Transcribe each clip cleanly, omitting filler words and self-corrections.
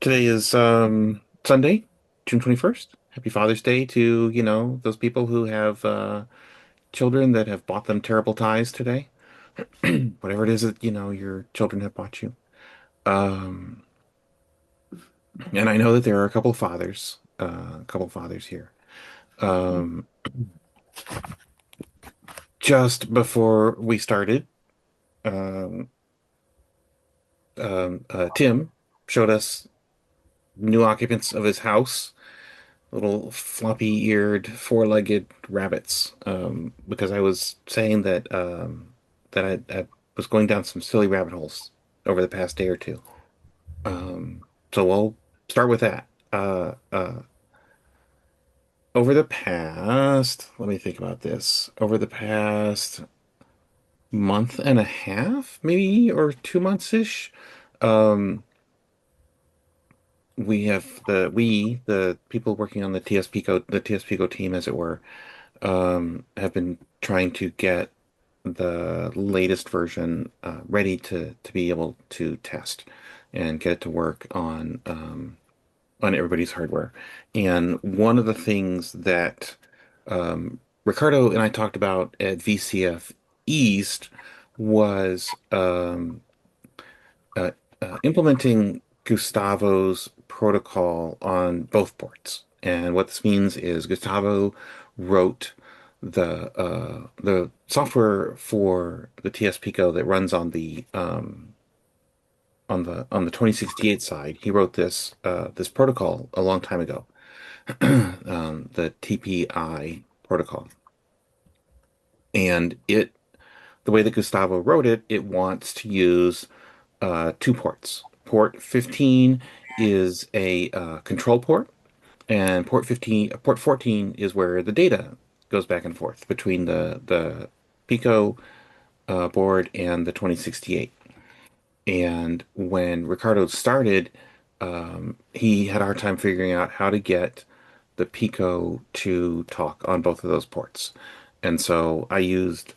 Today is Sunday, June 21st. Happy Father's Day to, those people who have children that have bought them terrible ties today. Whatever it is that, your children have bought you. Um, and I know that there are a couple fathers here. Um, just before we started, um, Tim showed us new occupants of his house, little floppy-eared, four-legged rabbits. Because I was saying that I was going down some silly rabbit holes over the past day or two. So we'll start with that. Over the past, let me think about this. Over the past month and a half, maybe, or 2 months-ish, um, the people working on the TSPCO team, as it were, have been trying to get the latest version ready to be able to test and get it to work on everybody's hardware. And one of the things that Ricardo and I talked about at VCF East was uh, implementing Gustavo's protocol on both ports. And what this means is Gustavo wrote the software for the TS-Pico that runs on the 2068 side. He wrote this protocol a long time ago, the TPI protocol. And the way that Gustavo wrote it, it wants to use two ports. Port 15 is a control port, and port 14 is where the data goes back and forth between the Pico board and the 2068. And when Ricardo started, he had a hard time figuring out how to get the Pico to talk on both of those ports. And so I used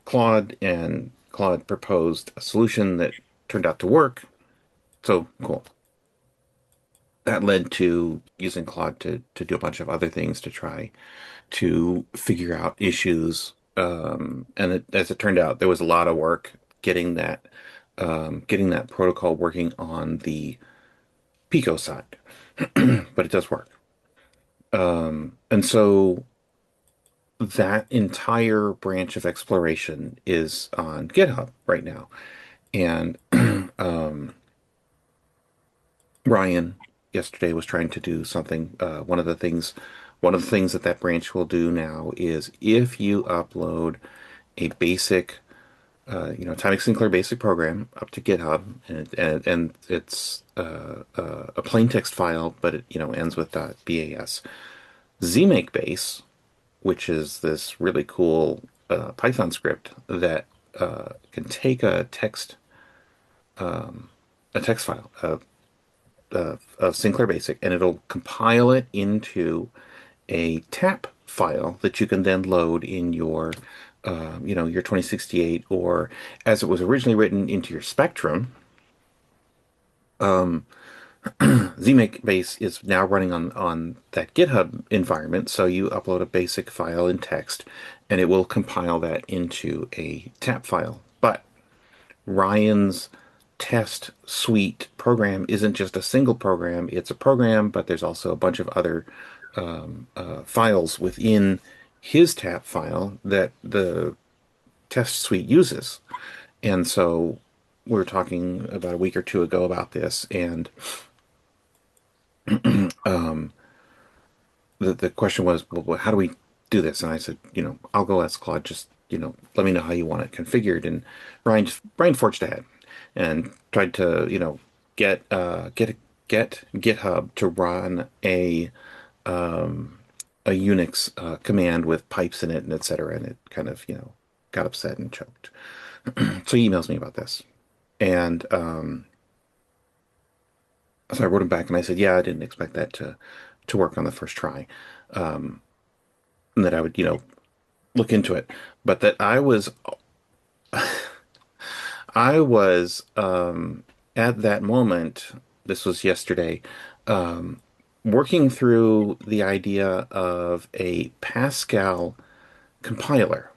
Claude, and Claude proposed a solution that turned out to work. So cool. That led to using Claude to do a bunch of other things to try to figure out issues. As it turned out, there was a lot of work getting that protocol working on the Pico side, but it does work. And so that entire branch of exploration is on GitHub right now. And um, Ryan yesterday was trying to do something. One of the things that branch will do now is if you upload a basic, Timex Sinclair basic program up to GitHub, and it's a plain text file, but it ends with .bas. ZMakeBase, which is this really cool Python script that can take a text file, of Sinclair Basic, and it'll compile it into a TAP file that you can then load in your 2068, or as it was originally written, into your Spectrum. ZMakeBase is now running on that GitHub environment, so you upload a basic file in text, and it will compile that into a TAP file. But Ryan's test suite program isn't just a single program, it's a program, but there's also a bunch of other files within his TAP file that the test suite uses. And so we were talking about a week or two ago about this, and the question was, well, how do we do this? And I said, I'll go ask Claude, just, let me know how you want it configured. And Brian forged ahead and tried to, get GitHub to run a Unix command with pipes in it and et cetera. And it kind of, got upset and choked. So he emails me about this. And so I wrote him back and I said, yeah, I didn't expect that to work on the first try. And that I would, look into it. But that I was at that moment this was yesterday, um, working through the idea of a Pascal compiler.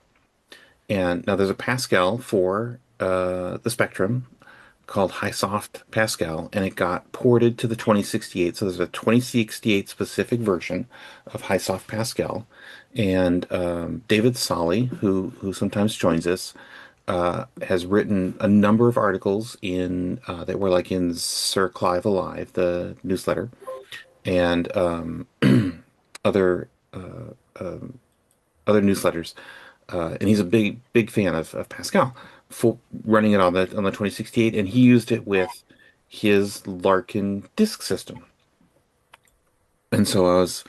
And now there's a Pascal for the Spectrum called HighSoft Pascal, and it got ported to the 2068. So there's a 2068 specific version of HighSoft Pascal. And David Solly, who sometimes joins us, has written a number of articles in that were like in Sir Clive Alive, the newsletter, and other other newsletters. And he's a big fan of Pascal for running it on the 2068, and he used it with his Larkin disk system. And so I was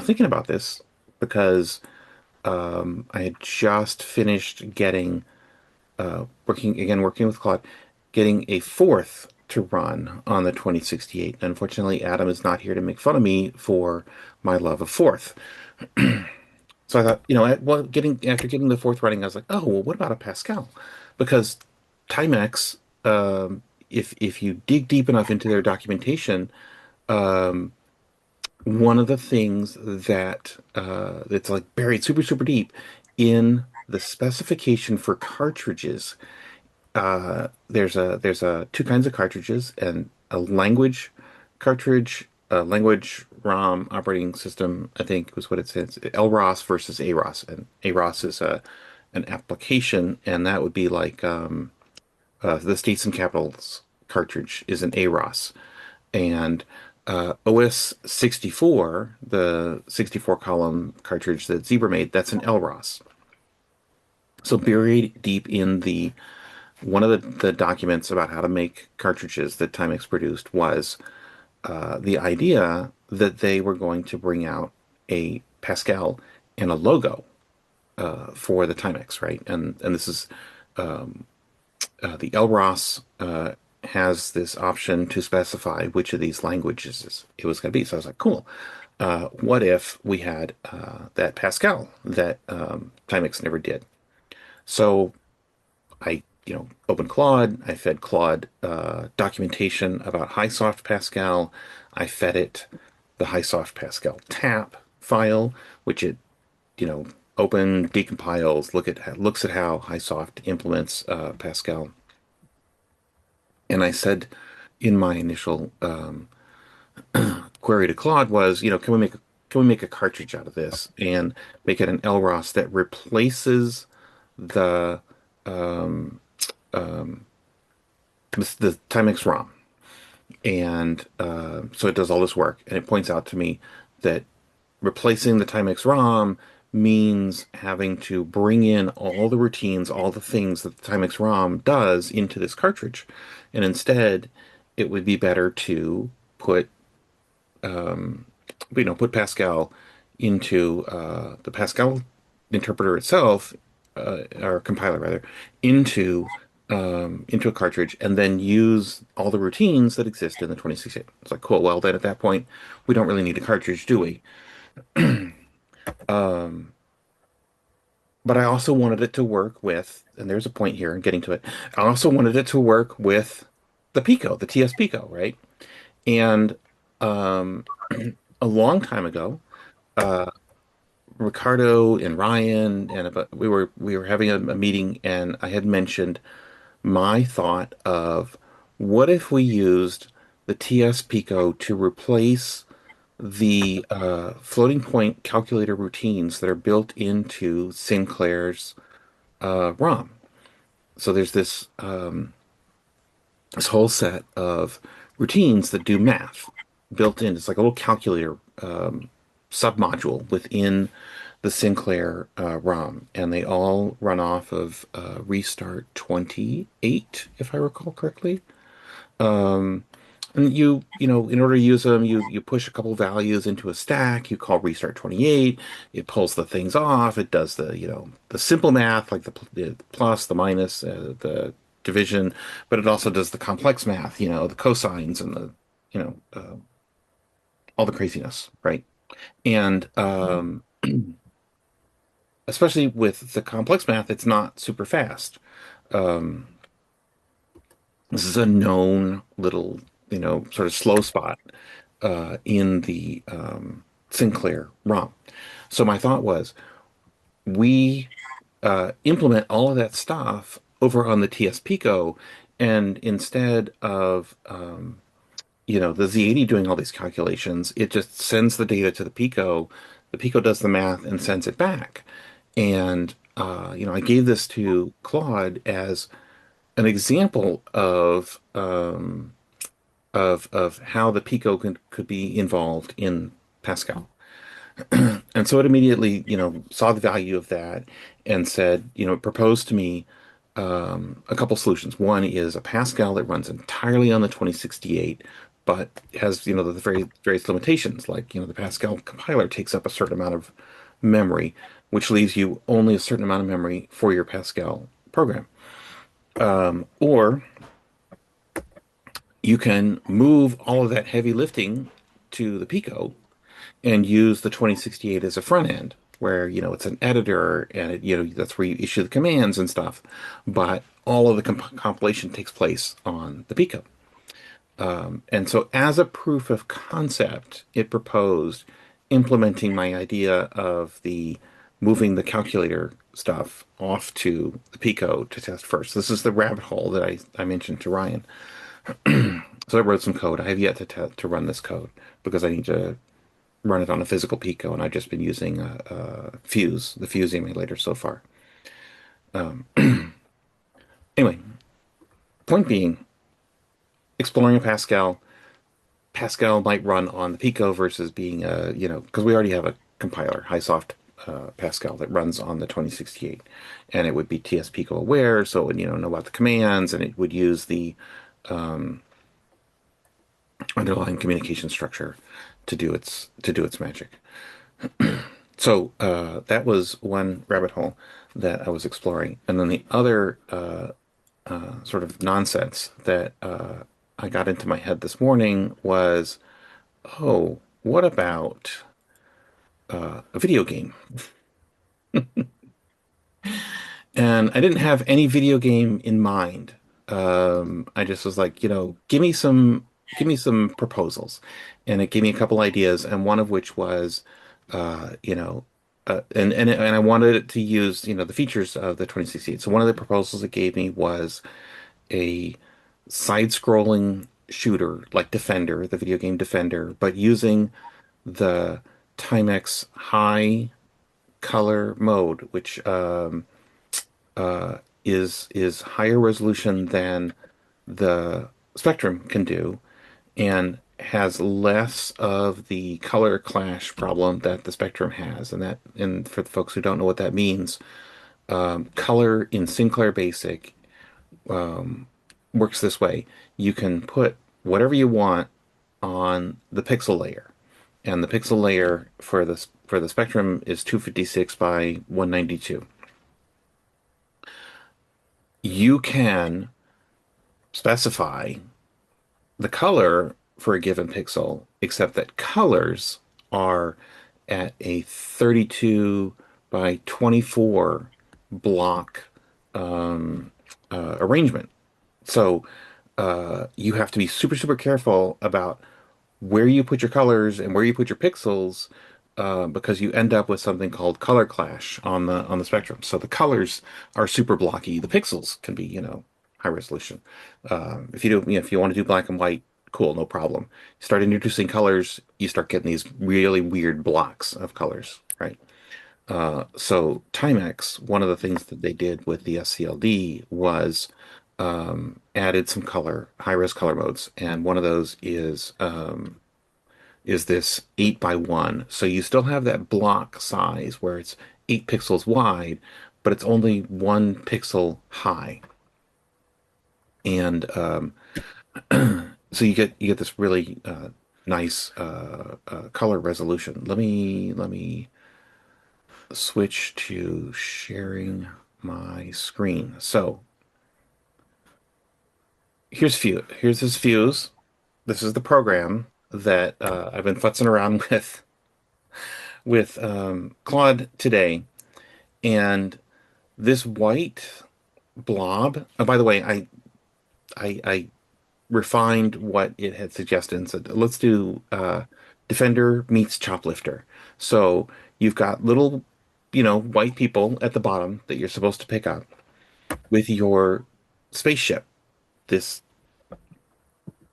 thinking about this because I had just finished getting working with Claude, getting a fourth to run on the 2068. Unfortunately, Adam is not here to make fun of me for my love of fourth. So I thought, well, getting after getting the fourth running, I was like, oh, well, what about a Pascal? Because Timex, if you dig deep enough into their documentation, one of the things that that's like buried super deep in the specification for cartridges, there's two kinds of cartridges, and a language cartridge, a language ROM operating system, I think was what it says, LROS versus AROS. And AROS is an application, and that would be like the states and capitals cartridge is an AROS. And OS 64, the 64 column cartridge that Zebra made, that's an LROS. So buried deep in the one of the documents about how to make cartridges that Timex produced was the idea that they were going to bring out a Pascal and a logo for the Timex, right? And this is the LROS has this option to specify which of these languages it was going to be. So I was like, cool. What if we had that Pascal that Timex never did? So I, opened Claude. I fed Claude documentation about HighSoft Pascal. I fed it the HighSoft Pascal tap file, which it, you know, open decompiles, looks at how HighSoft implements Pascal. And I said in my initial query to Claude was, can we make a cartridge out of this and make it an LROS that replaces the the Timex ROM? And so it does all this work, and it points out to me that replacing the Timex ROM means having to bring in all the routines, all the things that the Timex ROM does into this cartridge. And instead, it would be better to put, put Pascal into the Pascal interpreter itself, or compiler rather, into into a cartridge, and then use all the routines that exist in the 2068. It's like, cool. Well, then at that point, we don't really need a cartridge, do we? But I also wanted it to work with, and there's a point here, I'm getting to it. I also wanted it to work with the Pico, the TS Pico, right? And um, a long time ago, Ricardo and Ryan we were having a meeting, and I had mentioned my thought of what if we used the TS Pico to replace the floating point calculator routines that are built into Sinclair's ROM. So there's this whole set of routines that do math built in. It's like a little calculator submodule within the Sinclair ROM, and they all run off of Restart 28, if I recall correctly. And in order to use them, you push a couple values into a stack. You call restart 28. It pulls the things off. It does the simple math, like the plus, the minus, the division, but it also does the complex math. The cosines and the you know all the craziness, right? And especially with the complex math, it's not super fast. This is a known little sort of slow spot in the Sinclair ROM. So my thought was, we implement all of that stuff over on the TS Pico, and instead of the Z80 doing all these calculations, it just sends the data to the Pico. The Pico does the math and sends it back. And I gave this to Claude as an example of how the Pico could be involved in Pascal. And so it immediately, saw the value of that and said, proposed to me a couple solutions. One is a Pascal that runs entirely on the 2068, but has, the various limitations, like, the Pascal compiler takes up a certain amount of memory, which leaves you only a certain amount of memory for your Pascal program. Or you can move all of that heavy lifting to the Pico and use the 2068 as a front end where, it's an editor and that's where you issue the commands and stuff. But all of the compilation takes place on the Pico. And so as a proof of concept, it proposed implementing my idea of the moving the calculator stuff off to the Pico to test first. This is the rabbit hole that I mentioned to Ryan. So I wrote some code. I have yet to run this code because I need to run it on a physical Pico, and I've just been using the Fuse emulator so far. Anyway, point being, exploring a Pascal. Pascal might run on the Pico versus being because we already have a compiler, HighSoft Pascal, that runs on the 2068, and it would be TS Pico aware, so it would know about the commands, and it would use the underlying communication structure to do its magic. So that was one rabbit hole that I was exploring, and then the other sort of nonsense that I got into my head this morning was, oh, what about a video game? And I didn't have any video game in mind. I just was like, give me some proposals, and it gave me a couple ideas, and one of which was, and I wanted it to use, the features of the 2068. So one of the proposals it gave me was a side-scrolling shooter like Defender, the video game Defender, but using the Timex high color mode, which is higher resolution than the Spectrum can do, and has less of the color clash problem that the Spectrum has. And for the folks who don't know what that means, color in Sinclair Basic works this way. You can put whatever you want on the pixel layer, and the pixel layer for the Spectrum is 256 by 192. You can specify the color for a given pixel, except that colors are at a 32 by 24 block arrangement. So you have to be super, super careful about where you put your colors and where you put your pixels, because you end up with something called color clash on the Spectrum. So the colors are super blocky. The pixels can be, high resolution. If you want to do black and white, cool, no problem. You start introducing colors, you start getting these really weird blocks of colors, right? So Timex, one of the things that they did with the SCLD was added some high-res color modes, and one of those is this 8 by 1. So you still have that block size where it's 8 pixels wide, but it's only 1 pixel high. And so you get this really nice color resolution. Let me switch to sharing my screen. So here's this fuse. This is the program that I've been futzing around with Claude today, and this white blob. Oh, by the way, I refined what it had suggested and said, let's do Defender meets Choplifter. So you've got little, white people at the bottom that you're supposed to pick up with your spaceship. This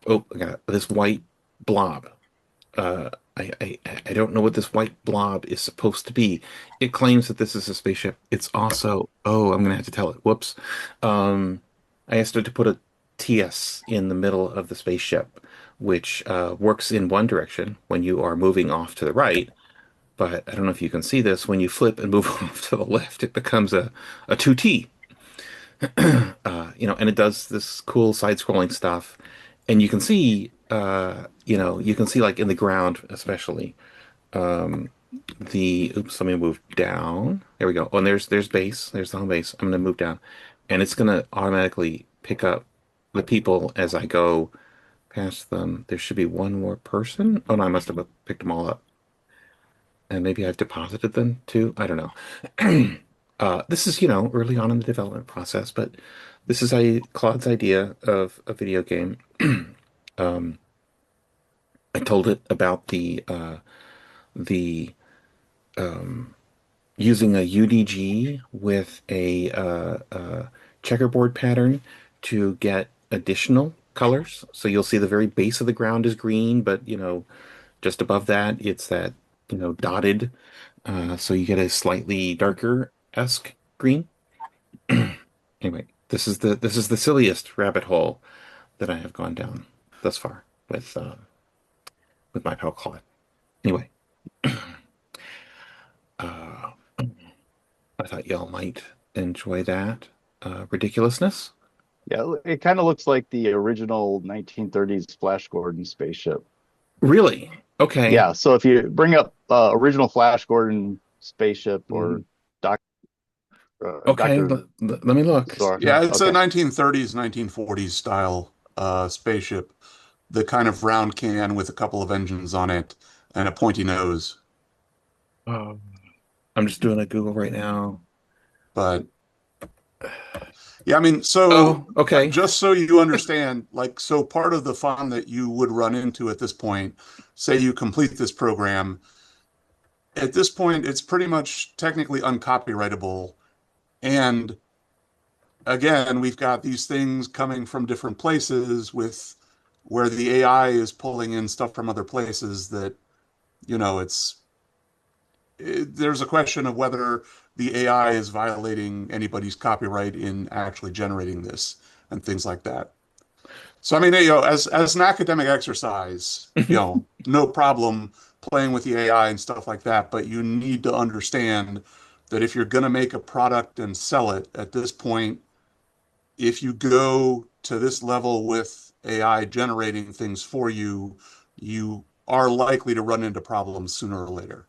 oh, I got this white blob. Uh, I don't know what this white blob is supposed to be. It claims that this is a spaceship. It's also, oh, I'm gonna have to tell it. Whoops. Um, I asked it to put a TS in the middle of the spaceship, which works in one direction when you are moving off to the right. But I don't know if you can see this. When you flip and move off to the left, it becomes a 2T. And it does this cool side-scrolling stuff. And you can see, you can see like in the ground, especially oops, let me move down. There we go. Oh, and there's base. There's the home base. I'm gonna move down, and it's gonna automatically pick up the people as I go past them. There should be one more person. Oh no, I must have picked them all up, and maybe I've deposited them too. I don't know. This is, early on in the development process, but this is Claude's idea of a video game. Um, I told it about the using a UDG with a checkerboard pattern to get additional colors. So you'll see the very base of the ground is green, but just above that, it's that dotted. So you get a slightly darker-esque green. Anyway, this is the silliest rabbit hole that I have gone down thus far with my pal Claude. Anyway, uh, I thought y'all might enjoy that ridiculousness. Yeah, it kind of looks like the original 1930s Flash Gordon spaceship. Really? Okay. Yeah, so if you bring up original Flash Gordon spaceship Mhm. or Doc, Okay. Doctor Let me look. Sora, Yeah, it's a okay, 1930s, 1940s style spaceship. The kind of round can with a couple of engines on it and a pointy nose. Um, I'm just doing a Google right now. But yeah, I mean, so Oh, okay. just so you understand, like, so part of the fun that you would run into at this point, say you complete this program, at this point, it's pretty much technically uncopyrightable. And again, we've got these things coming from different places with where the AI is pulling in stuff from other places that, it's there's a question of whether the AI is violating anybody's copyright in actually generating this and things like that. So I mean, as an academic exercise, no problem playing with the AI and stuff like that, but you need to understand that if you're going to make a product and sell it at this point, if you go to this level with AI generating things for you, you are likely to run into problems sooner or later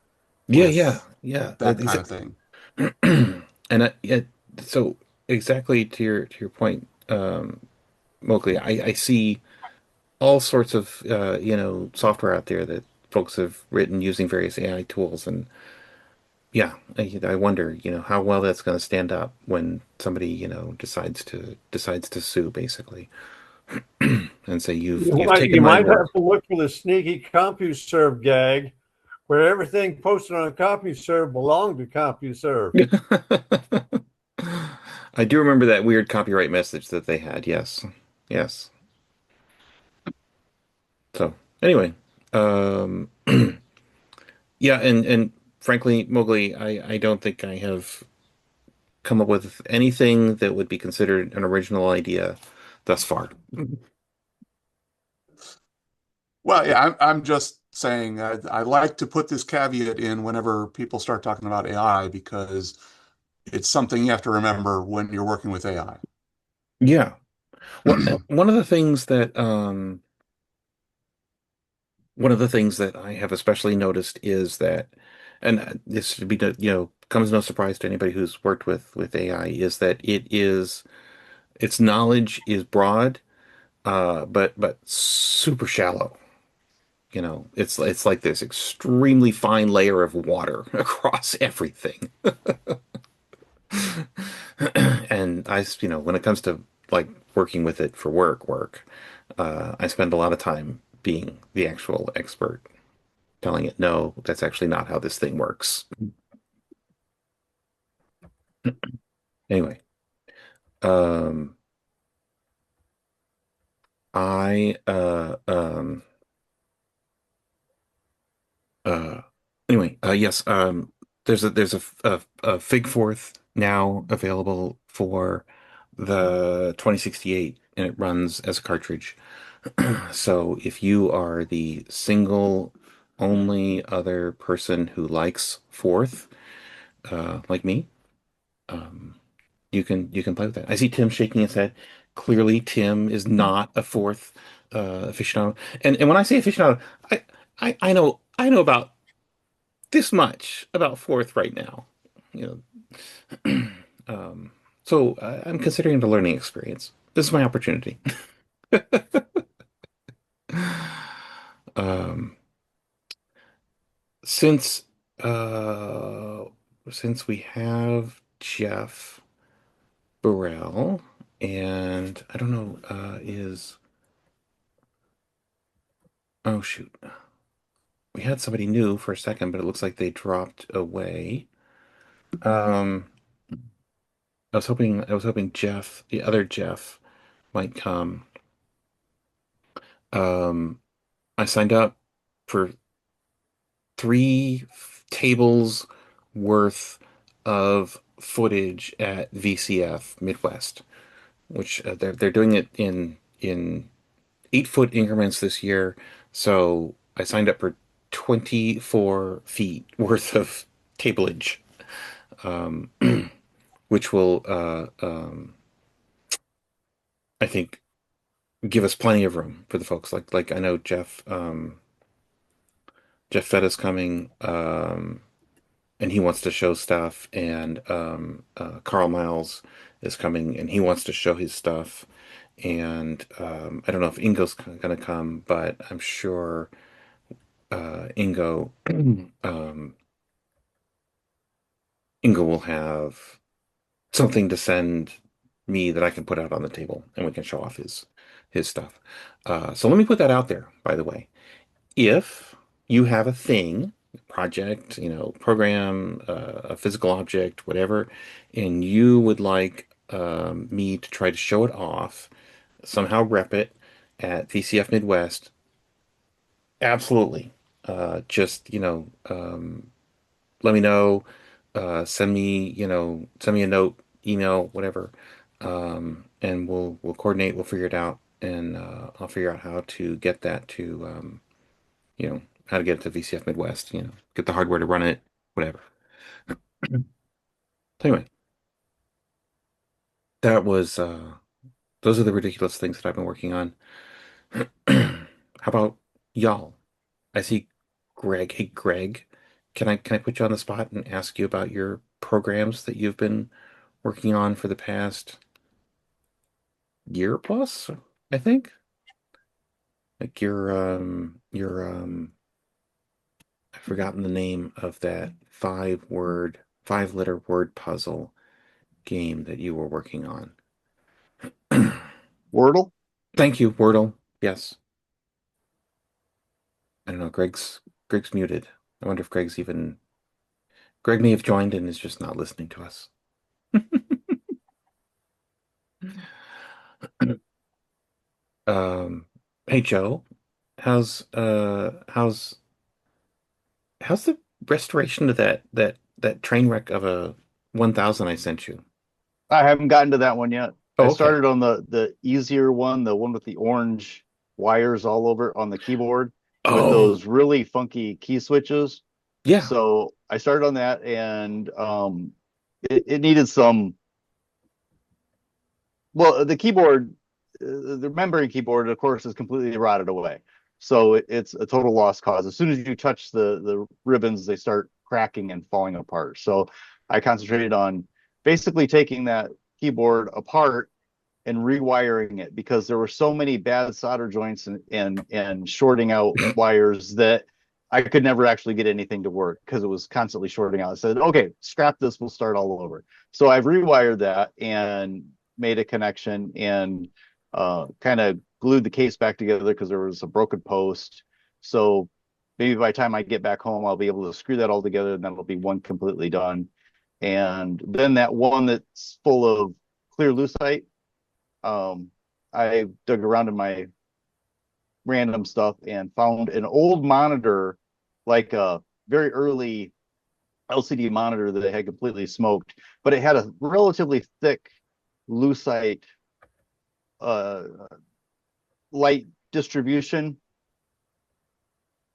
Yeah, yeah, with yeah. that kind of thing. And yeah, so exactly to your point, Mowgli, I see all sorts of software out there that folks have written using various AI tools, and yeah, I wonder, how well that's going to stand up when somebody, decides to sue, basically, and say you've taken You my might work. have to look for the sneaky CompuServe gag where everything posted on CompuServe belonged to CompuServe. I do remember that weird copyright message that they had. Yes, yes. So anyway, um, yeah, and frankly, Mowgli, I don't think I have come up with anything that would be considered an original idea thus far. Well, yeah, I'm just saying I like to put this caveat in whenever people start talking about AI because it's something you have to remember when you're working with AI. Yeah. Well, one of the things that I have especially noticed is that, and this should be, comes no surprise to anybody who's worked with AI, is that its knowledge is broad, but super shallow. It's like this extremely fine layer of water across everything. And when it comes to like working with it for work. I spend a lot of time being the actual expert, telling it, no, that's actually not how this thing works. Anyway, um, I uh anyway, yes, there's a Fig Fourth now available for the 2068 and it runs as a cartridge. So if you are the single only other person who likes Fourth, like me, um, you can play with that. I see Tim shaking his head. Clearly, Tim is not a Fourth aficionado. And when I say aficionado, I know about this much about Fourth right now. You know, so I'm considering it a learning experience. This is my opportunity. Um, since uh, since we have Jeff Burrell, and I don't know, oh shoot, we had somebody new for a second, but it looks like they dropped away. Um, I was hoping Jeff, the other Jeff, might come. Um, I signed up for three tables worth of footage at VCF Midwest, which they're doing it in 8 foot increments this year. So I signed up for 24 feet worth of tableage, um, which will I think give us plenty of room for the folks. Like I know Jeff Fetta's coming. And he wants to show stuff, and Carl Miles is coming, and he wants to show his stuff. And I don't know if Ingo's going to come, but I'm sure Ingo um, Ingo will have something to send me that I can put out on the table, and we can show off his stuff. So let me put that out there, by the way. If you have a thing, project, program, a physical object, whatever, and you would like me to try to show it off, somehow rep it at VCF Midwest, absolutely. Just, let me know, send me a note, email, whatever, and we'll coordinate, we'll figure it out, and I'll figure out how to get that to how to get it to VCF Midwest, get the hardware to run it, whatever. So anyway, that was those are the ridiculous things that I've been working on. How about y'all? I see Greg. Hey Greg, can I put you on the spot and ask you about your programs that you've been working on for the past year plus, I think? Like I've forgotten the name of that 5 letter word puzzle game that you were working on. Wordle? Thank you, Wordle. Yes. I don't know. Greg's muted. I wonder if Greg may have joined and is just not listening to us. Um, hey Joe, how's how's the restoration of that train wreck of a 1000 I sent you? I haven't gotten to that one yet. Oh, I okay. started on the easier one, the one with the orange wires all over on the keyboard with Oh, those really funky key switches. yeah. So I started on that, and it needed some. Well, the keyboard, the membrane keyboard, of course, is completely rotted away. So it's a total lost cause. As soon as you touch the ribbons, they start cracking and falling apart. So I concentrated on basically taking that keyboard apart and rewiring it, because there were so many bad solder joints and shorting out wires that I could never actually get anything to work because it was constantly shorting out. I said, okay, scrap this, we'll start all over. So I've rewired that, and made a connection and kind of glued the case back together because there was a broken post. So maybe by the time I get back home, I'll be able to screw that all together and then it'll be one completely done. And then that one that's full of clear lucite, I dug around in my random stuff and found an old monitor, like a very early LCD monitor that had completely smoked, but it had a relatively thick lucite uh, light distribution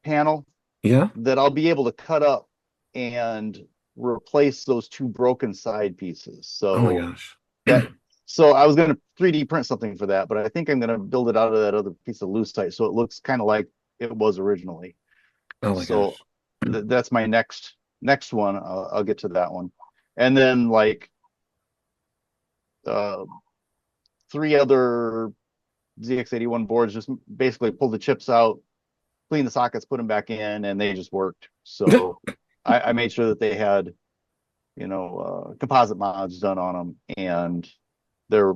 panel Yeah. that I'll be able to cut up and replace those two broken side pieces. Oh my So gosh. that so I was going to 3D print something for that, but I think I'm going to build it out of that other piece of lucite so it looks kind of like it was originally. Oh my So gosh. that's my next one. I'll get to that one, and then like uh, three other ZX81 boards. Just basically pull the chips out, clean the sockets, put them back in, and they just worked. So I made sure that they had composite mods done on them, and they're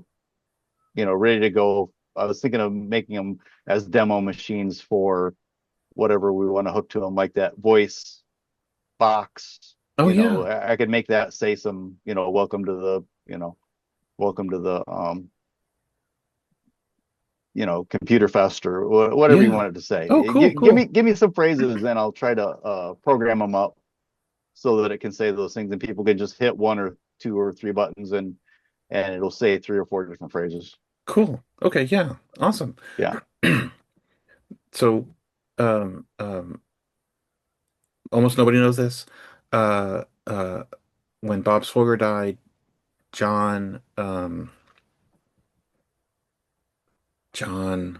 ready to go. I was thinking of making them as demo machines for whatever we want to hook to them, like that voice box. Oh yeah. I could make that say some, welcome to the, welcome to the, computer fest or whatever you Yeah. wanted to say. Oh, cool, cool. Give me some phrases, and I'll try to program them up so that it can say those things, and people can just hit one or two or three buttons, and it'll say three or four different phrases. Cool. Okay, yeah. Awesome. Yeah. So, um, um, almost nobody knows this. Uh, uh, when Bob Swigger died, John, John,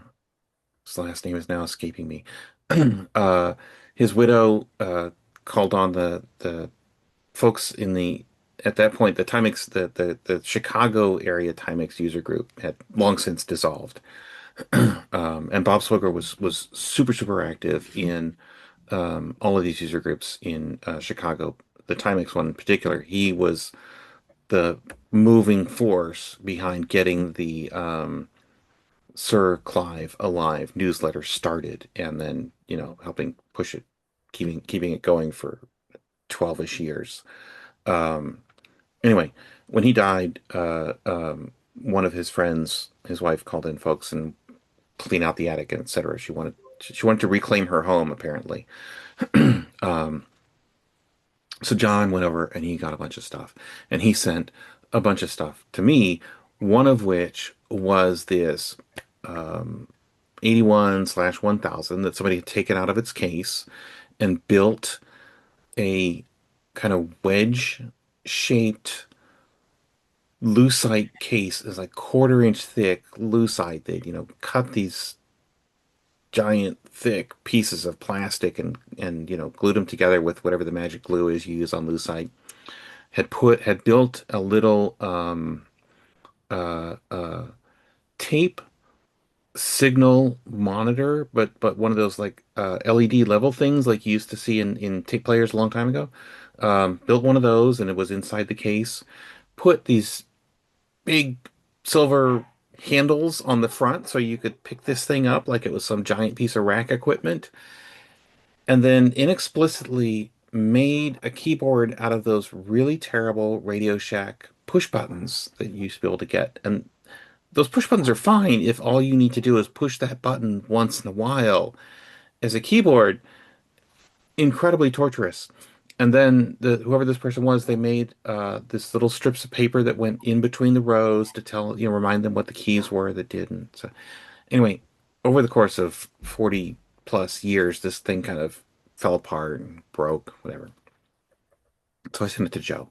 his last name is now escaping me. Uh, his widow, called on the folks in the at that point the Timex the Chicago area Timex user group had long since dissolved. And Bob Swigger was super active in all of these user groups in Chicago. The Timex one in particular, he was the moving force behind getting the Sir Clive Alive newsletter started, and then helping push it, keeping it going for 12-ish years. Um, anyway, when he died, one of his friends, his wife, called in folks and clean out the attic and etc. She wanted to reclaim her home apparently. Um, so John went over and he got a bunch of stuff, and he sent a bunch of stuff to me. One of which was this 81/1000 that somebody had taken out of its case and built a kind of wedge shaped lucite case. Is like quarter-inch thick lucite. They cut these giant thick pieces of plastic and glued them together with whatever the magic glue is you use on lucite. Had built a little uh, uh, tape signal monitor, but one of those like LED level things like you used to see in tape players a long time ago. Built one of those, and it was inside the case. Put these big silver handles on the front so you could pick this thing up like it was some giant piece of rack equipment, and then inexplicitly made a keyboard out of those really terrible Radio Shack push buttons that you used to be able to get. And those push buttons are fine if all you need to do is push that button once in a while. As a keyboard, incredibly torturous. And then whoever this person was, they made this little strips of paper that went in between the rows to remind them what the keys were that didn't. So anyway, over the course of 40 plus years, this thing kind of fell apart and broke, whatever. So I sent it to Joe,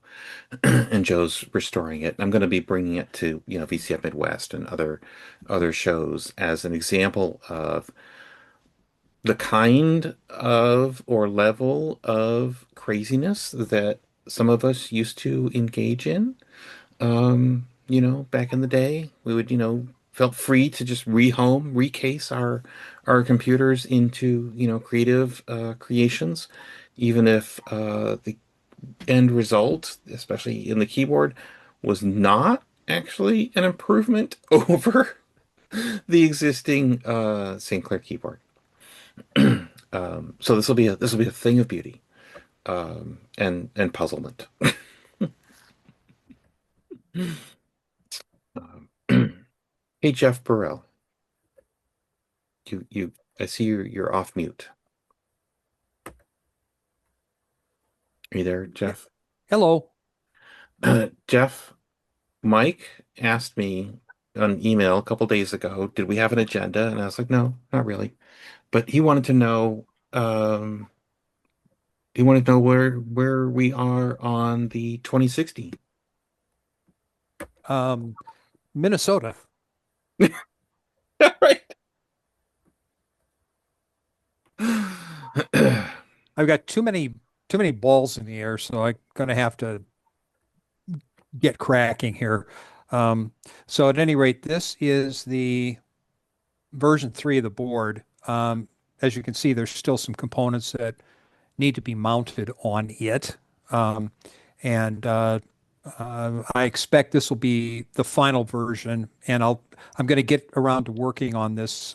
and Joe's restoring it. I'm going to be bringing it to VCF Midwest and other shows as an example of the kind of or level of craziness that some of us used to engage in. Back in the day, we would, felt free to just recase our computers into, creative creations, even if the end result, especially in the keyboard, was not actually an improvement over the existing Sinclair keyboard. So this will be a thing of beauty and puzzlement. Um, hey Jeff Burrell, I see you're off mute. Are you there, Yeah. Jeff? Hello. Jeff, Mike asked me on email a couple days ago, did we have an agenda? And I was like, no, not really. But he wanted to know where we are on the 2060. Um, Minnesota. Right. I've got too many balls in the air, so I'm gonna have to get cracking here. So at any rate, this is the version 3 of the board. As you can see, there's still some components that need to be mounted on it. And I expect this will be the final version, and I'm going to get around to working on this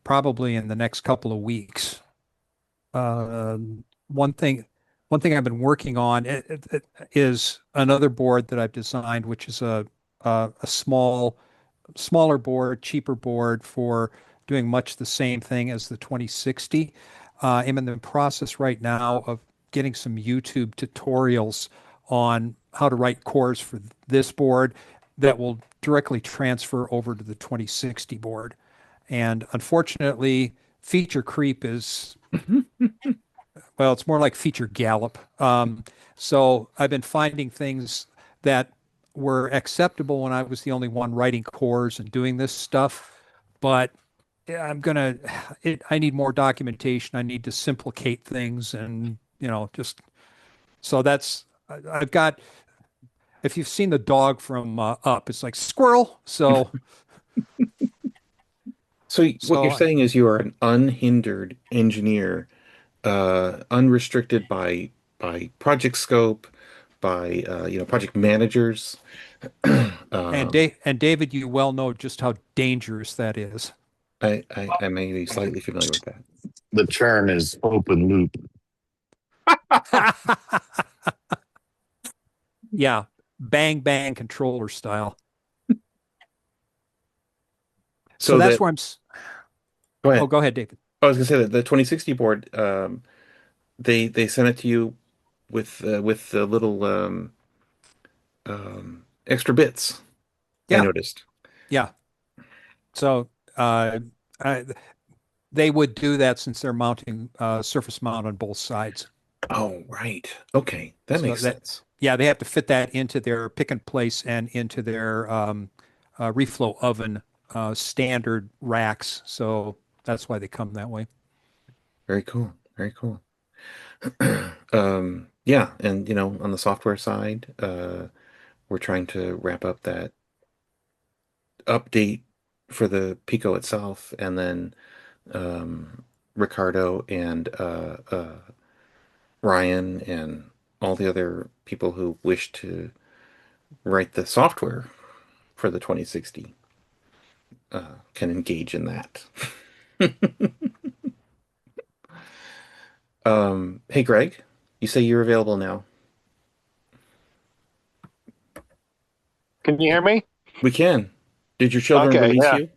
probably in the next couple of weeks. Uh, one thing, one thing I've been working on is another board that I've designed, which is a smaller board, cheaper board for doing much the same thing as the 2060. I'm in the process right now of getting some YouTube tutorials on how to write cores for this board that will directly transfer over to the 2060 board. And unfortunately, feature creep is, well, it's more like feature gallop. So I've been finding things that were acceptable when I was the only one writing cores and doing this stuff, but I need more documentation. I need to simplicate things and, just so I've got, if you've seen the dog from Up, it's like squirrel. So what you're So saying is you are an unhindered engineer, unrestricted by project scope, by project managers. and David, you well know just how dangerous that is. I may be slightly familiar with that. The term is open loop. Yeah, bang bang controller style. So that's that, where go ahead. Oh, go ahead, David. I was gonna say that the 2060 board, they sent it to you with the little extra bits. I Yeah, noticed. yeah. So I, they would do that since they're mounting surface mount on both sides. Oh, right. Okay, that So makes sense. yeah, they have to fit that into their pick and place and into their reflow oven standard racks. So that's why they come that way. Very cool. Very cool. Yeah, and on the software side, we're trying to wrap up that update for the Pico itself, and then Ricardo and Ryan and all the other people who wish to write the software for the 2060 can engage in that. Hey Greg, you say you're available now. Can you hear me? We can. Did your children Okay, release yeah. you?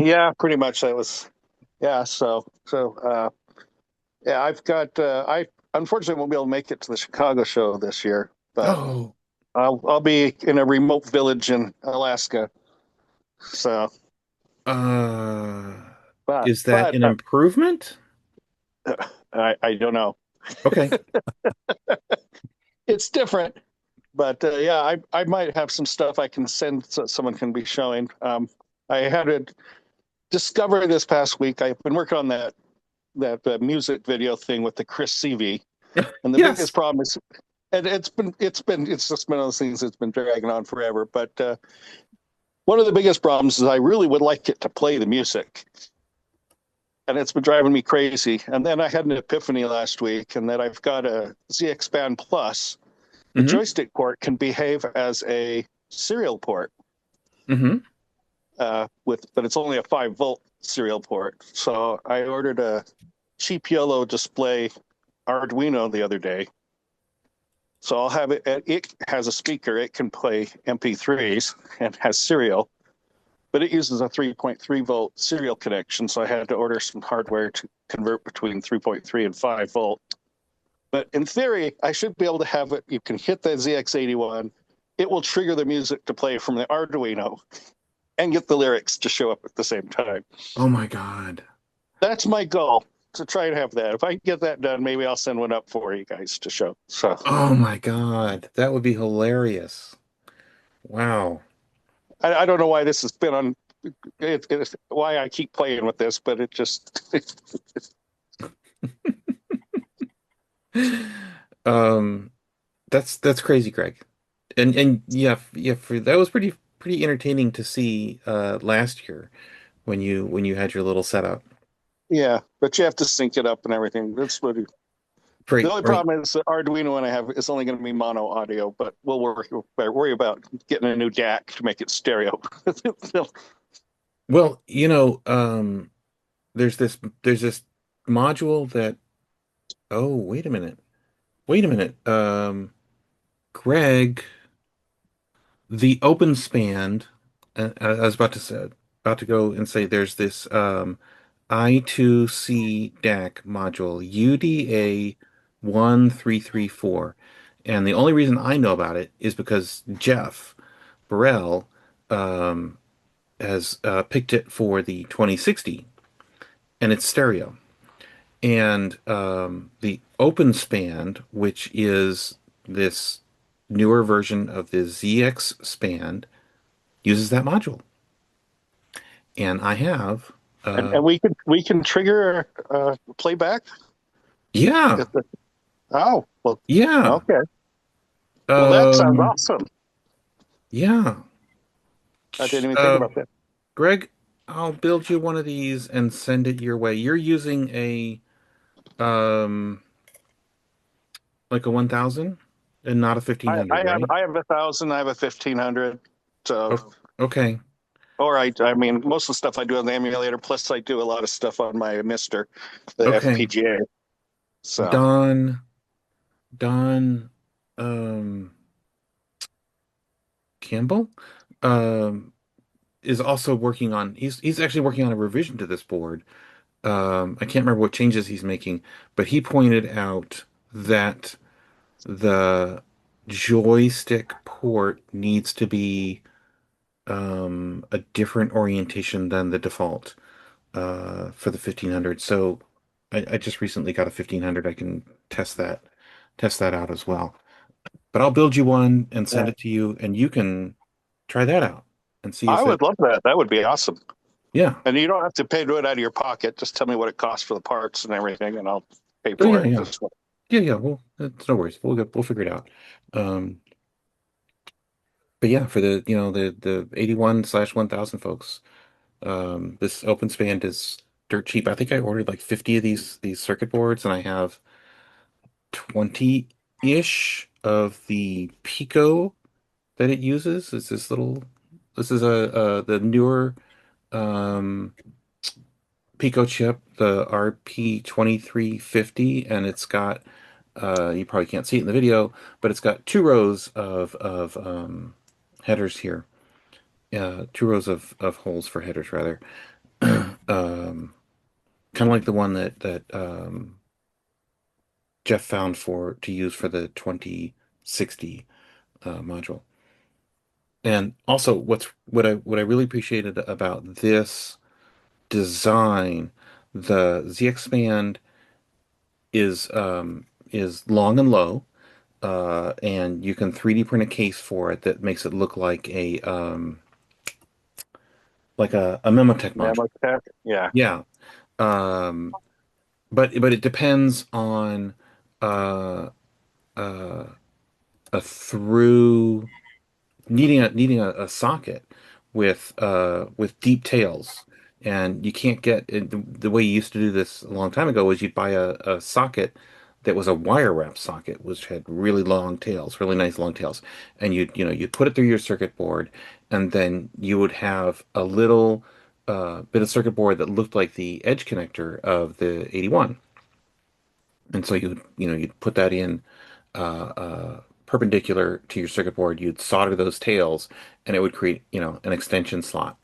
Yeah, pretty much. That was, yeah. Yeah, I unfortunately won't be able to make it to the Chicago show this year, but Oh, I'll be in a remote village in Alaska. So, uh, but is that an improvement? I don't know. Okay. It's different, but yeah, I might have some stuff I can send so someone can be showing. I had a discovery this past week. I've been working on that music video thing with the Chris CV, and the Yes. biggest problem is, and it's just been one of those things that's been dragging on forever. But one of the biggest problems is I really would like it to play the music, and it's been driving me crazy. And then I had an epiphany last week, and that I've got a ZXband Plus. The Mhm. joystick port can behave as a serial port Hmm. but it's only a 5-volt serial port. So I ordered a cheap yellow display Arduino the other day. So I'll have it. It has a speaker. It can play MP3s and has serial, but it uses a 3.3-volt serial connection. So I had to order some hardware to convert between 3.3 and 5-volt. But in theory, I should be able to have it. You can hit the ZX81. It will trigger the music to play from the Arduino and get the lyrics to show up at the same time. Oh my God. That's my goal, to try and have that. If I get that done, maybe I'll send one up for you guys to show. So Oh my God. That would be hilarious. Wow. I don't know why this has been on. It's why I keep playing with this, but it just Um, that's crazy, Greg. And yeah, yeah, that was pretty entertaining to see last year when you had your little setup. yeah. But you have to sync it up and everything. That's what. The Right, only right. problem is the Arduino one I have is only going to be mono audio, but we'll worry about getting a new DAC to make it stereo. Well, there's this module that oh, wait a minute. Wait a minute. Greg, the open span, I was about to go and say there's this I2C DAC module, UDA 1334. And the only reason I know about it is because Jeff Burrell um, has picked it for the 2060, and it's stereo. And the OpenSpan, which is this newer version of the ZX Span, uses that module. And I have, and we can trigger playback. yeah, Oh well, yeah, okay. Well, that sounds um, awesome. yeah. I didn't even think Uh, about that. Greg, I'll build you one of these and send it your way. You're using um, like a 1000 and not a I, 1500, I have right? I have 1,000. I have a 1,500. So, Oh, okay. or I mean, most of the stuff I do on the emulator. Plus, I do a lot of stuff on my Mister, the Okay. FPGA. So, Don, Don, um, Campbell, um, is also working on, he's actually working on a revision to this board. I can't remember what changes he's making, but he pointed out that the joystick port needs to be a different orientation than the default for the 1500. So I just recently got a 1500. I can test that out as well. But I'll build you one and yeah. send it to you, and you can try that out and see I if it. would love that. That would be awesome. Yeah. And you don't have to pay to it out of your pocket. Just tell me what it costs for the parts and everything, and I'll pay Oh for yeah, it. yeah, yeah, yeah. Well, it's no worries. We'll figure it out. Um, but yeah, for the 81/1000 folks, this open span is dirt cheap. I think I ordered like 50 of these circuit boards, and I have 20-ish of the Pico that it uses. It's this little. This is a the newer um, Pico chip, the RP2350, and it's got you probably can't see it in the video, but it's got two rows of headers here. Two rows of holes for headers rather. Kind of like the one that Jeff found for to use for the 2060 module. And also, what I really appreciated about this design, the ZXpand is long and low, and you can 3D print a case for it that makes it look like a Memotech module. Yeah. Yeah. Um, but it depends on uh, uh, a through needing a socket with deep tails. And you can't get it, the way you used to do this a long time ago was you'd buy a socket that was a wire wrap socket, which had really long tails, really nice long tails. And you'd put it through your circuit board, and then you would have a little bit of circuit board that looked like the edge connector of the 81. And so you'd put that in perpendicular to your circuit board. You'd solder those tails, and it would create, an extension slot.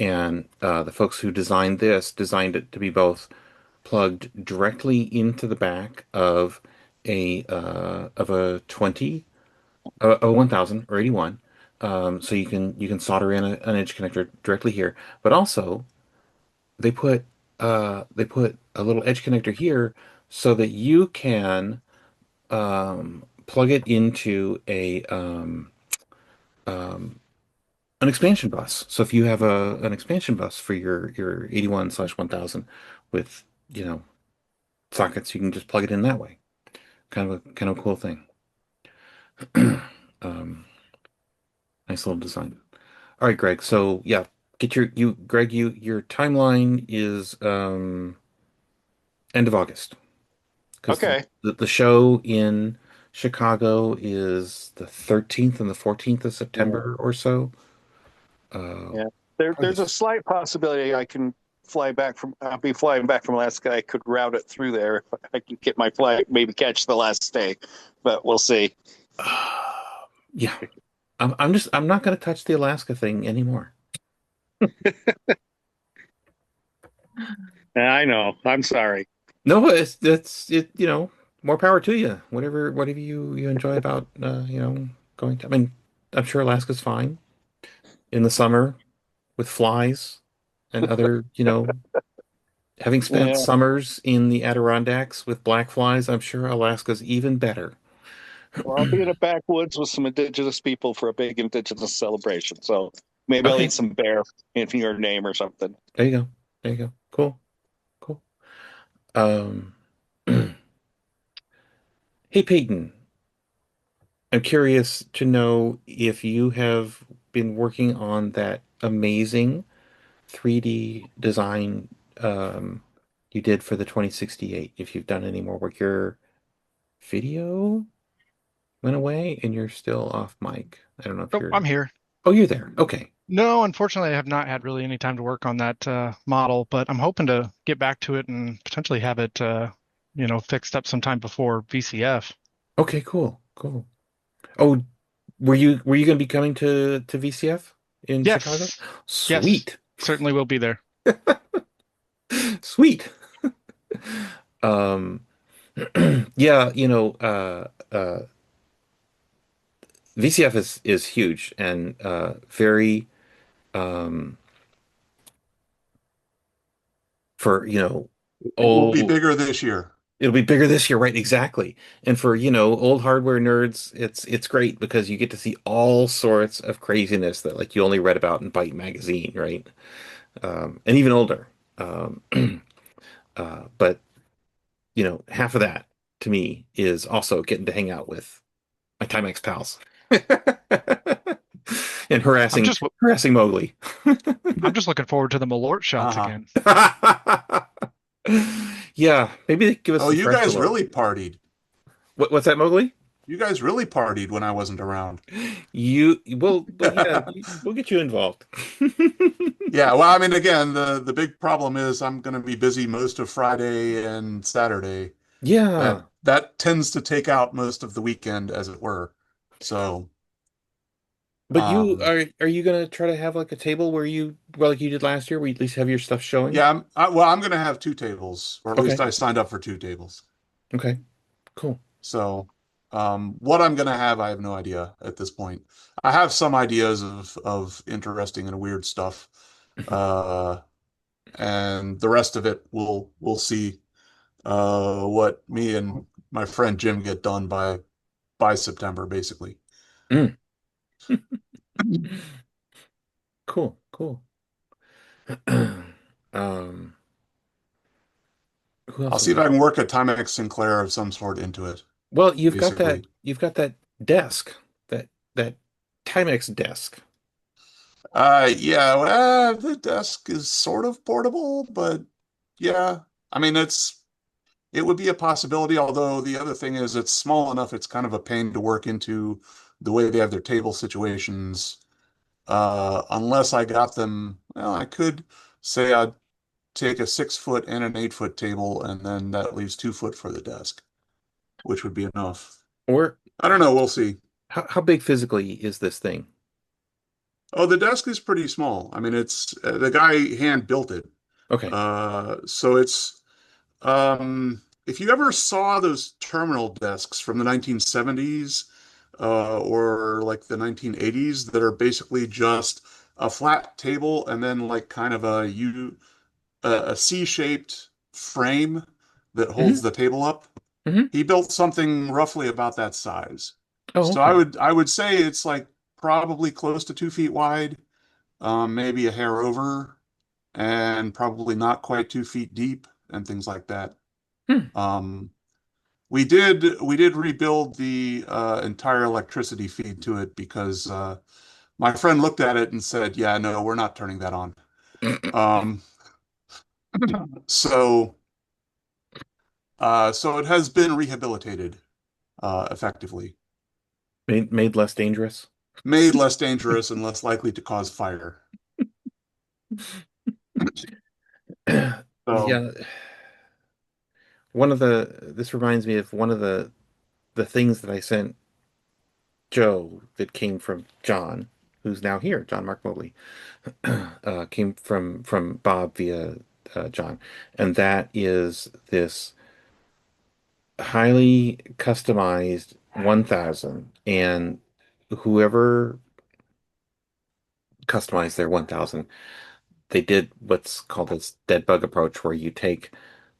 And the folks who designed this designed it to be both plugged directly into the back of a 20, a 1000 or 81. So you can solder in an edge connector directly here, but also they put a little edge connector here so that you can plug it into an expansion bus. So if you have an expansion bus for your 81/1000 with, sockets, you can just plug it in that way. Kind of a cool thing. Um, Nice little design. All right, Greg. So yeah, Greg, your timeline is end of August. Because Okay. the show in Chicago is the 13th and the 14th of Yeah. September or so. Yeah. Probably There's a slight possibility I can I'll be flying back from Alaska. I could route it through there. If I can get my flight, maybe catch the last day, but we'll see. Yeah. I'm not going to touch the Alaska thing anymore. I know. I'm sorry. No, more power to you. Whatever you enjoy about going to. I mean, I'm sure Alaska's fine in the summer with flies and other, having spent Yeah. summers in the Adirondacks with black flies, I'm sure Alaska's even better. Well, I'll be in a backwoods with some indigenous people for a big indigenous celebration. So maybe I'll Okay, eat some bear in your name or something. there you go. There you go. Cool. Cool. Um, hey Peyton, I'm curious to know if you have been working on that amazing 3D design you did for the 2068. If you've done any more work, your video went away and you're still off mic. I don't know if Oh, you're. I'm here. Oh, you're there. Okay. No, unfortunately, I have not had really any time to work on that model, but I'm hoping to get back to it and potentially have it, fixed up sometime before VCF. Okay, cool. Cool. Oh, were you going to be coming to VCF in Chicago? Yes, yes, Sweet. certainly will be there. Sweet. Um yeah, VCF is huge and very um for, It will be old bigger this year. it'll be bigger this year, right? Exactly. And for, old hardware nerds, it's great because you get to see all sorts of craziness that like you only read about in Byte magazine, right? And even older. Um but half of that to me is also getting to hang out with my Timex pals and I'm just harassing Mowgli. I'm just looking forward to the Malort shots Uh-huh. again. Yeah, maybe they give us Oh, some you fresh guys blood. really partied. What's that, Mowgli? You guys really partied when I wasn't around. Yeah, we'll get you involved. Yeah, well, I mean, again, the big problem is I'm going to be busy most of Friday and Saturday. Yeah, That tends to take out most of the weekend, as it were. So, but you um, are you gonna try to have like a table well, like you did last year, where you at least have your stuff showing? yeah, I'm going to have two tables, or at least Okay, I signed up for two tables. okay, cool. So, what I'm going to have, I have no idea at this point. I have some ideas of interesting and weird stuff, uh, and the rest of it we'll see what me and my friend Jim get done by September, basically. Mm. Cool, cool. Um, who I'll else see was if I there? can work a Timex Sinclair of some sort into it, Well, basically. you've got that desk, that Timex desk. Yeah, well, the desk is sort of portable, but yeah, I mean, it would be a possibility, although the other thing is it's small enough, it's kind of a pain to work into the way they have their table situations. Unless I got them, well, I could say I'd take a 6 foot and an 8 foot table, and then that leaves 2 foot for the desk, which would be enough. Or I don't know, we'll see. how big physically is this thing? Oh, the desk is pretty small. I mean, it's the guy hand built it. Okay. So it's if you ever saw those terminal desks from the 1970s or like the 1980s that are basically just a flat table and then like kind of a C-shaped frame that holds Hmm. the table up. Hmm. He built something roughly about that size. Oh, So okay. I would say it's like probably close to 2 feet wide, maybe a hair over, and probably not quite 2 feet deep, and things like that. Hmm. Um, we did rebuild the entire electricity feed to it because my friend looked at it and said, "Yeah, no, we're not turning that on." Um, so so it has been rehabilitated effectively, Made less dangerous. made less dangerous and less likely to cause fire. So Yeah. This reminds me of one of the things that I sent Joe that came from John, who's now here, John Mark Mobley, came from Bob via John, and that is this highly customized 1000, and whoever customized their 1000, they did what's called this dead bug approach, where you take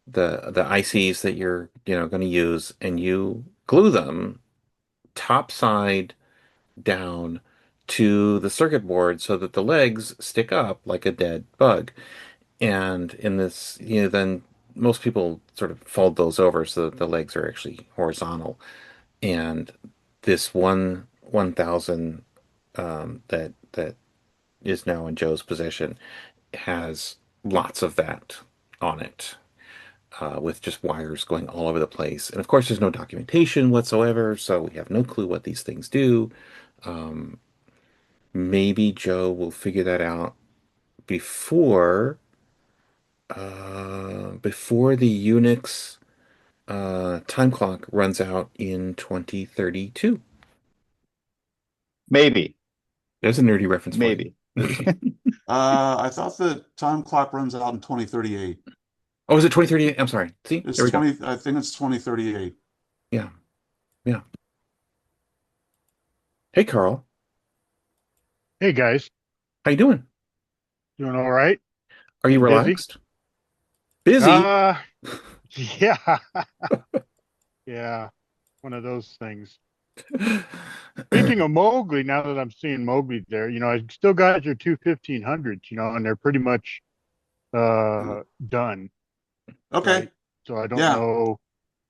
the ICs that you're going to use and you glue them top side down to the circuit board so that the legs stick up like a dead bug. And in this, then most people sort of fold those over so that the legs are actually horizontal. And this 1000 that is now in Joe's possession has lots of that on it. With just wires going all over the place. And of course, there's no documentation whatsoever, so we have no clue what these things do. Um, Maybe Joe will figure that out before before the Unix time clock runs out in 2032. Maybe, There's a nerdy reference for you. maybe. I thought the time clock runs out in 2038. Oh, is it 2038? I'm sorry. See, It's there we go. 20, I think it's 2038. Yeah, yeah. Hey, Carl, Hey guys, how you doing? doing all right? Are you Been busy? relaxed? Busy? Uh, yeah, yeah, one of those things. Speaking of Mowgli, now that I'm seeing Mowgli there, I still got your two 1500s, and they're pretty much done, Okay. right? So I don't Yeah. know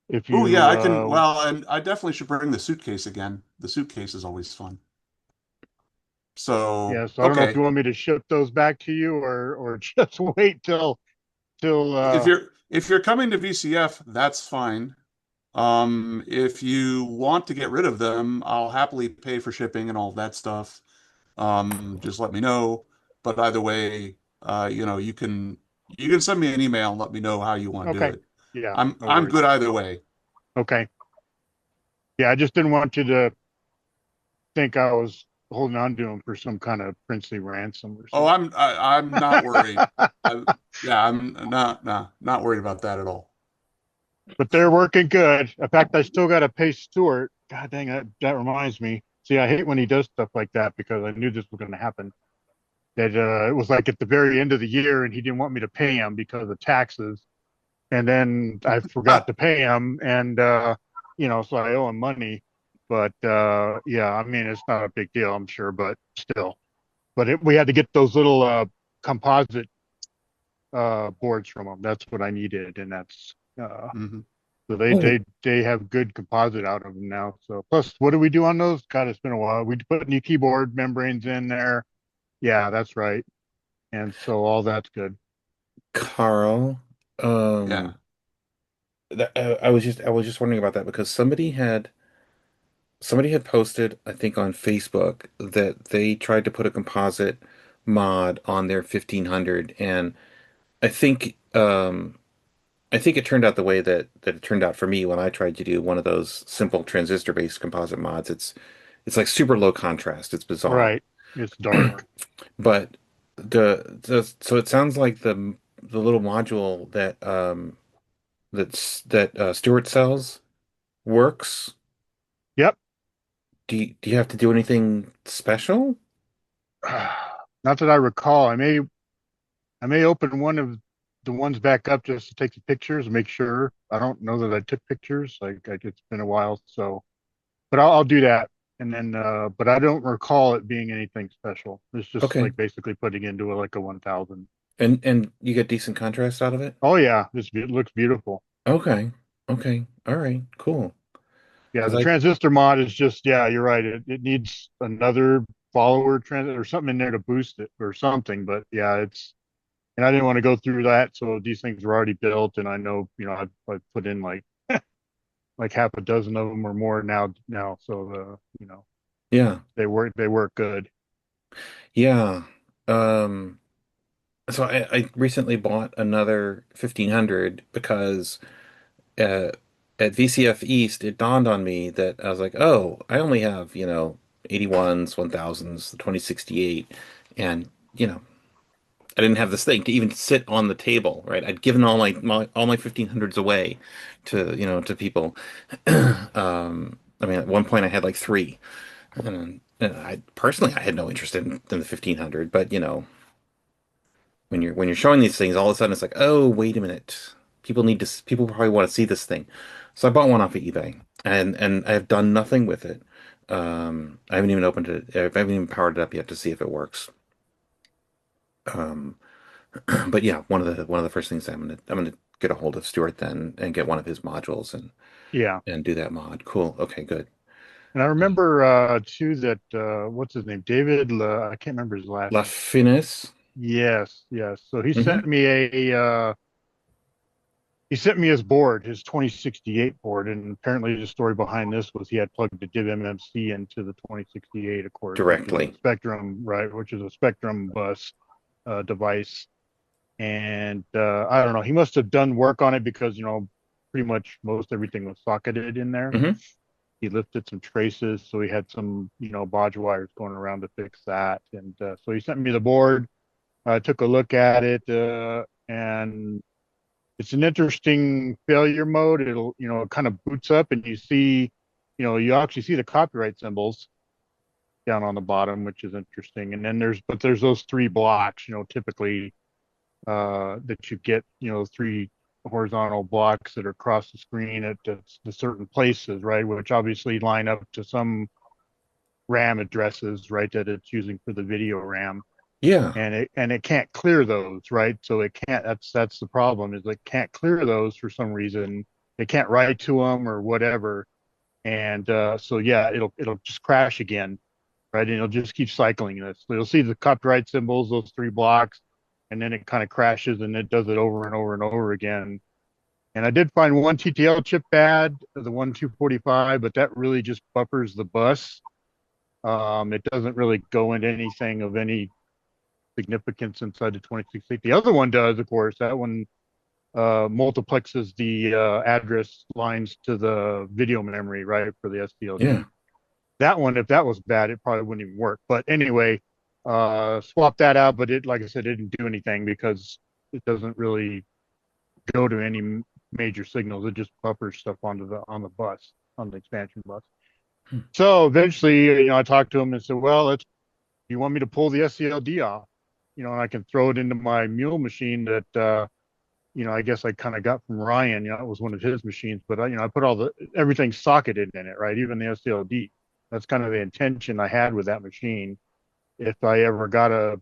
if Oh, yeah, you I can. Well, and I definitely should bring the suitcase again. The suitcase is always fun. So, yeah, so I don't know if you okay. want me to ship those back to you or just wait till If you're coming to VCF, that's fine. If you want to get rid of them, I'll happily pay for shipping and all that stuff. Just let me know. But either way, you can send me an email and let me know how you want to do okay. it. Yeah, no I'm worries. good either way. Okay. Yeah, I just didn't want you to think I was holding on to them for some kind of princely ransom or Oh, something. I'm not worried. Yeah, I'm not worried about that at all. But they're working good. In fact, I still got to pay Stuart. God dang, that reminds me. See, I hate when he does stuff like that because I knew this was going to happen. That it was like at the very end of the year and he didn't want me to pay him because of taxes. And then I forgot to pay him. And, so I owe him money. But yeah, I mean, it's not a big deal, I'm sure, but still. But we had to get those little composite boards from them. That's what I needed. And that's Mhm. so they Oh, they they have good composite out of them now. So plus, what do we do on those? God, it's been a while. We put new keyboard membranes in there. Yeah, that's right. And so all that's good. Carl, Yeah. um, I was just wondering about that because somebody had posted, I think on Facebook, that they tried to put a composite mod on their 1500, and I think I think it turned out the way that it turned out for me when I tried to do one of those simple transistor-based composite mods. It's like super low contrast. It's bizarre. Right. It's dark. But so it sounds like the little module that Stewart sells works. Yep. Do you have to do anything special? Not that I recall. I may open one of the ones back up just to take the pictures and make sure. I don't know that I took pictures. Like it's been a while, so but I'll do that. And then but I don't recall it being anything special. It's just Okay. like basically putting into like a 1000. And you get decent contrast out of it? Oh yeah, it looks beautiful. Okay. Okay. All right. Cool. Yeah, Because the transistor mod is just, yeah, you're right. It needs another follower trans or something in there to boost it or something. But yeah, and I didn't want to go through that. So these things were already built, and I know, I've put in like half a dozen of them or more now. So yeah. they work good. Yeah. Um so I recently bought another 1500 because uh at VCF East it dawned on me that I was like, "Oh, I only have, 81s, 1000s, the 2068 and, I didn't have this thing to even sit on the table, right? I'd given all my 1500s away to people. I mean, at one point I had like three, and I personally I had no interest in the 1500, but when you're showing these things, all of a sudden it's like, oh, wait a minute, people probably want to see this thing, so I bought one off of eBay, and I've done nothing with it. I haven't even opened it. I haven't even powered it up yet to see if it works. Um, but yeah, one of the first things I'm gonna get a hold of Stuart then and get one of his modules Yeah. and do that mod. Cool. Okay, good. And I remember too that what's his name? I can't remember his last name. Laffineuse. Yes, yes. So Hmm. he sent me his board, his 2068 board, and apparently the story behind this was he had plugged the div MMC into the 2068, of course, which is a Directly. Spectrum, right? Which is a Spectrum bus device. And I don't know, he must have done work on it because pretty much most everything was socketed in there. Hmm. He lifted some traces, so he had some bodge wires going around to fix that. And so he sent me the board. I took a look at it, and it's an interesting failure mode. It kind of boots up, and you actually see the copyright symbols down on the bottom, which is interesting. And then there's those three blocks, typically that you get, three horizontal blocks that are across the screen at the certain places, right? Which obviously line up to some RAM addresses, right, that it's using for the video RAM. Yeah. And it can't clear those, right? So it can't. That's the problem, is it can't clear those for some reason. It can't write to them or whatever, and so yeah, it'll just crash again, right? And it'll just keep cycling this. So you'll see the copyright symbols, those three blocks, and then it kind of crashes, and it does it over and over and over again. And I did find one TTL chip bad, the one 245, but that really just buffers the bus. It doesn't really go into anything of any significance inside the 2068. The other one does, of course. That one multiplexes the address lines to the video memory, right, for the Yeah. SCLD. That one, if that was bad, it probably wouldn't even work. But anyway, swap that out. But like I said, it didn't do anything because it doesn't really go to any major signals. It just buffers stuff on the bus, on the expansion bus. Hmm. So eventually, I talked to him and said, well, you want me to pull the SCLD off? And I can throw it into my mule machine that, I guess I kind of got from Ryan. It was one of his machines, but I put everything socketed in it, right? Even the SCLD. That's kind of the intention I had with that machine. If I ever got a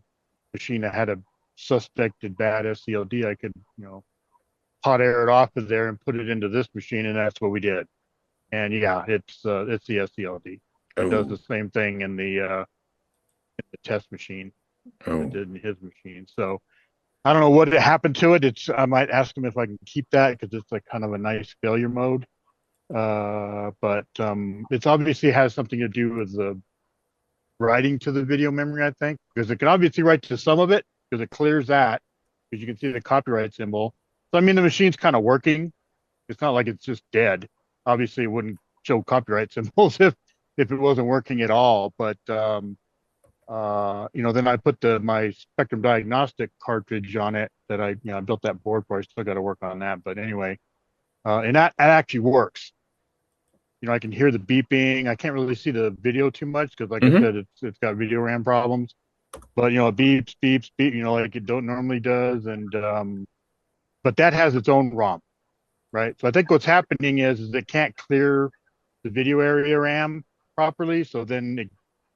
machine that had a suspected bad SCLD, I could, hot air it off of there and put it into this machine, and that's what we did. And yeah, it's the SCLD. It does the Oh. same thing in the test machine that it Oh. did in his machine. So I don't know what happened to it. I might ask him if I can keep that because it's like kind of a nice failure mode. But it's obviously has something to do with the writing to the video memory, I think, because it can obviously write to some of it because it clears that because you can see the copyright symbol. So I mean, the machine's kind of working. It's not like it's just dead. Obviously, it wouldn't show copyright symbols if it wasn't working at all. But then I put my Spectrum Diagnostic cartridge on it that I built that board for. I still got to work on that. But anyway, and that actually works. I can hear the beeping. I can't really see the video too much because, like I Hmm. said, it's got video RAM problems. But it beeps, beeps, beep. Like it don't normally does. And but that has its own ROM, right? So I think what's happening is it can't clear the video area RAM properly. So then it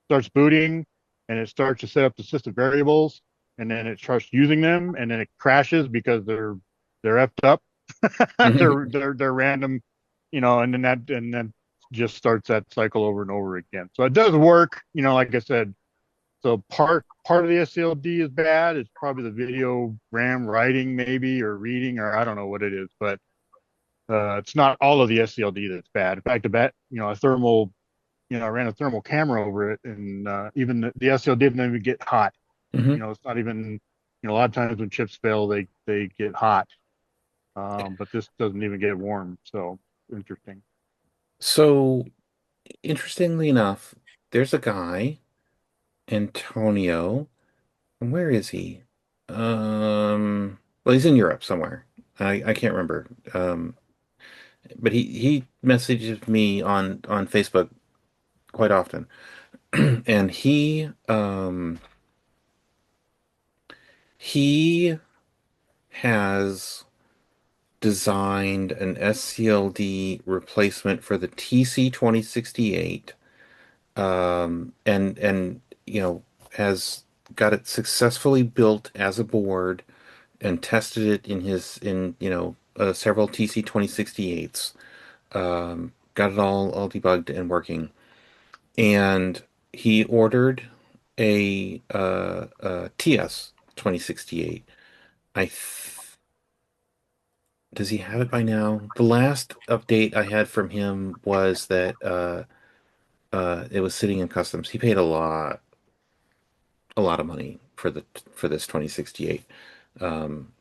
starts booting and it starts to set up the system variables, and then it starts using them, and then it crashes because they're effed up. Hmm. They're random, and then just starts that cycle over and over again. So it does work, like I said. So part of the SCLD is bad. It's probably the video RAM writing maybe or reading or I don't know what it is, but it's not all of the SCLD that's bad. In fact, a thermal, I ran a thermal camera over it, and even the SCLD didn't even get hot. Hmm. It's not even, a lot of times when chips fail, they get hot. But this doesn't even get warm. So interesting. So, interestingly enough, there's a guy, Antonio, and where is he? Well, he's in Europe somewhere. I can't remember. But he messages me on Facebook quite often, and he has designed an SCLD replacement for the TC2068, and has got it successfully built as a board and tested it in several TC2068s. Got it all debugged and working, and he ordered a TS 2068. I th Does he have it by now? The last update I had from him was that it was sitting in customs. He paid a lot of money for this 2068. Um,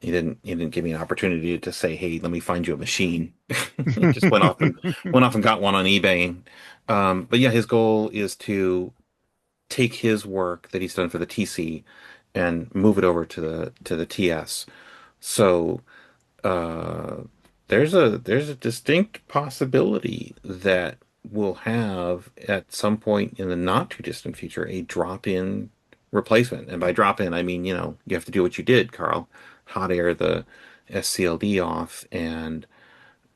he didn't give me an opportunity to say, "Hey, let me find you a machine." He just went off and got one on eBay. But yeah, his goal is to take his work that he's done for the TC and move it over to the TS. So uh, there's a distinct possibility that we'll have at some point in the not too distant future a drop-in replacement. And by drop-in, I mean, you have to do what you did, Carl, hot air the SCLD off, and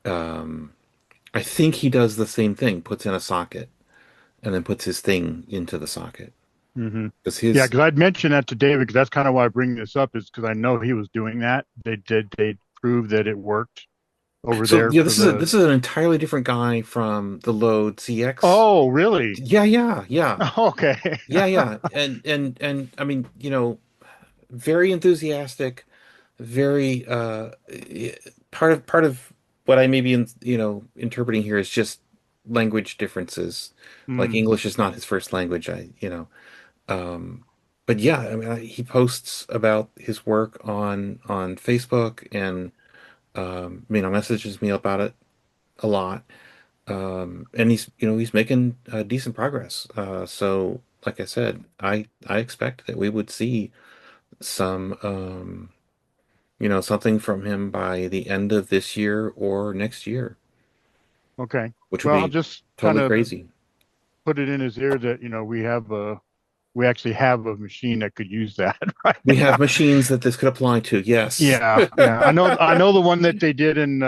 um, I think he does the same thing, puts in a socket and then puts his thing into the socket. Hmm. Because Yeah, his because I'd mentioned that to David because that's kind of why I bring this up is because I know he was doing that. They proved that it worked over So there yeah, for this is a, the. this is an entirely different guy from the Load CX. Oh, really? Yeah, yeah, yeah, Okay. yeah, yeah, and I mean, very enthusiastic, very part of what I may be interpreting here is just language differences. Like Mm, English is not his first language. Um, but yeah, I mean, he posts about his work on Facebook and messages me about it a lot. And he's making decent progress. So like I said, I expect that we would see some something from him by the end of this year or next year, okay. which would Well, I'll be just kind totally of crazy. put it in his ear that we actually have a machine that could use that right We have now. machines that this could apply to. Yes. Yeah, yeah. I know the one that they did in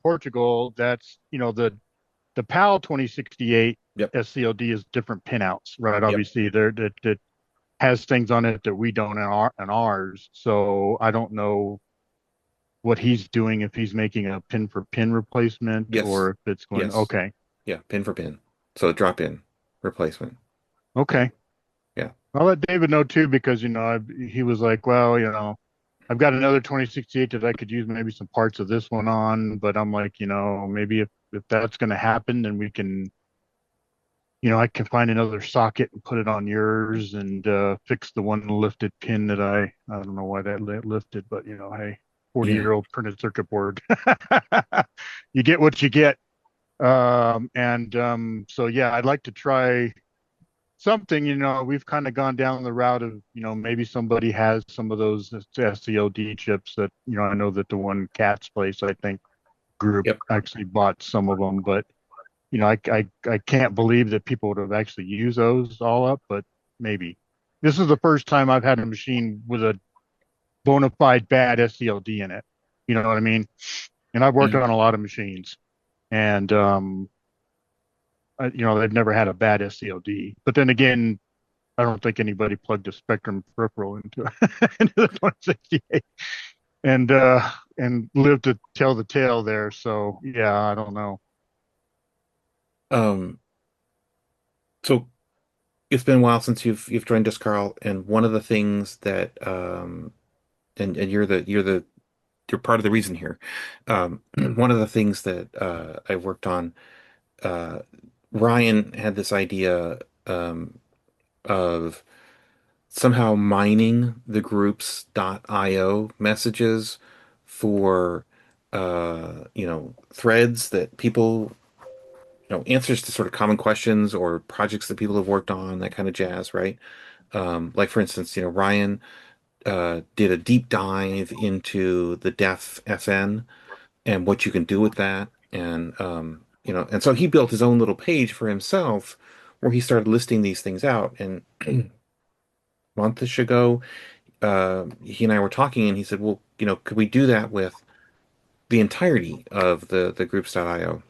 Portugal. That's the PAL 2068 Yep. SCLD is different pinouts, right? Yep. Obviously, there that has things on it that we don't in ours. So I don't know what he's doing if he's making a pin for pin replacement Yes. or if it's going. Yes. Okay, Yeah. Pin for pin. So drop in replacement. Yeah. okay. Yeah. I'll let David know too because he was like, well, I've got another 2068 that I could use maybe some parts of this one on, but I'm like, maybe if that's going to happen, then we can, I can find another socket and put it on yours and fix the one lifted pin that I don't know why that lifted, but hey, Yeah. 40-year-old printed circuit board. You get what you get. So yeah, I'd like to try something, we've kind of gone down the route of, maybe somebody has some of those SCLD chips that, I know that the one Cat's Place, I think, group Yep. actually bought some of them, but I can't believe that people would have actually used those all up, but maybe. This is the first time I've had a machine with a bona fide bad SCLD in it. You know what I mean? And I've worked Yeah. on a lot of machines, and they've never had a bad SCLD. But then again, I don't think anybody plugged a Spectrum peripheral into into the 2068 and lived to tell the tale there. So yeah, I don't know. Um, so it's been a while since you've joined us, Carl, and one of the things that and you're part of the reason here. One of the things that I worked on, uh, Ryan had this idea of somehow mining the groups .io messages for threads that people, answers to sort of common questions or projects that people have worked on, that kind of jazz, right? Like for instance, Ryan did a deep dive into the def FN and what you can do with that. And and so he built his own little page for himself where he started listing these things out. And a month-ish ago, he and I were talking, and he said, "Well, could we do that with the entirety of the groups.io?"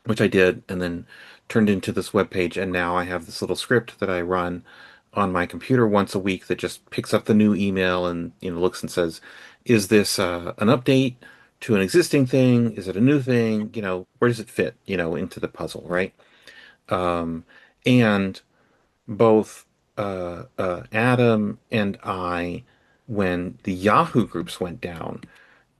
Which I did, and then turned into this web page. And now I have this little script that I run on my computer once a week that just picks up the new email and looks and says, "Is this an update to an existing thing? Is it a new thing? Where does it fit? Into the puzzle, right?" Um, and both Adam and I, when the Yahoo groups went down,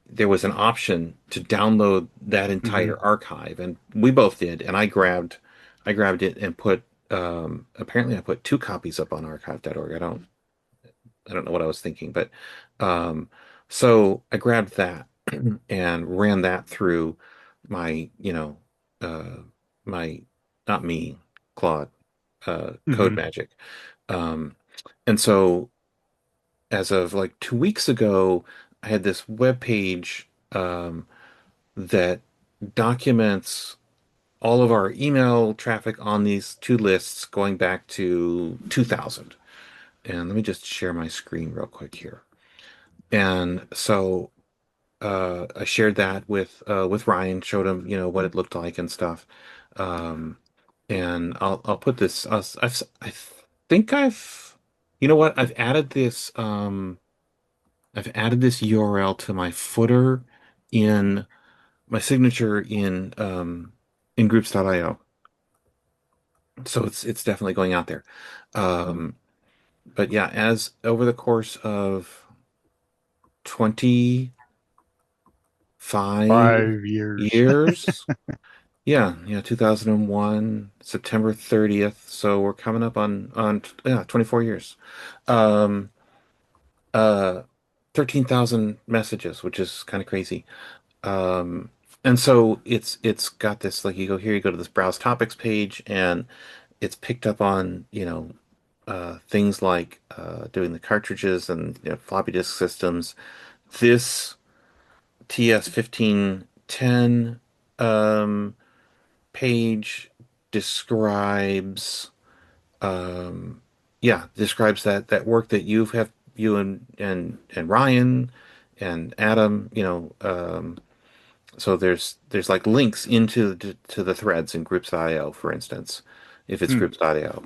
there was an option to download that Hmm. entire archive, and we both did. And I grabbed it and put apparently I put two copies up on archive.org. I don't know what I was thinking, but um, so I grabbed that and ran that through my uh, my not me Claude Code Hmm. Magic, um, and so as of like 2 weeks ago, I had this web page that documents all of our email traffic on these two lists going back to 2000. And let me just share my screen real quick here. And so I shared that with Ryan, showed him what it looked like and stuff. Um, and I'll put this. I think you know what? I've added this URL to my footer in my signature in groups.io. So it's definitely going out there. Um, but yeah, as over the course of 25 5 years. years, yeah, 2001, September 30th. So we're coming up on yeah, 24 years. Um, uh, 13,000 messages, which is kind of crazy. Um, and so it's got this, like, you go here, you go to this browse topics page, and it's picked up on things like doing the cartridges and floppy disk systems. This TS1510 um, page describes describes that work that you and Ryan and Adam, so there's like links into to the threads in groups.io, for instance, if it's Hmm. groups.io.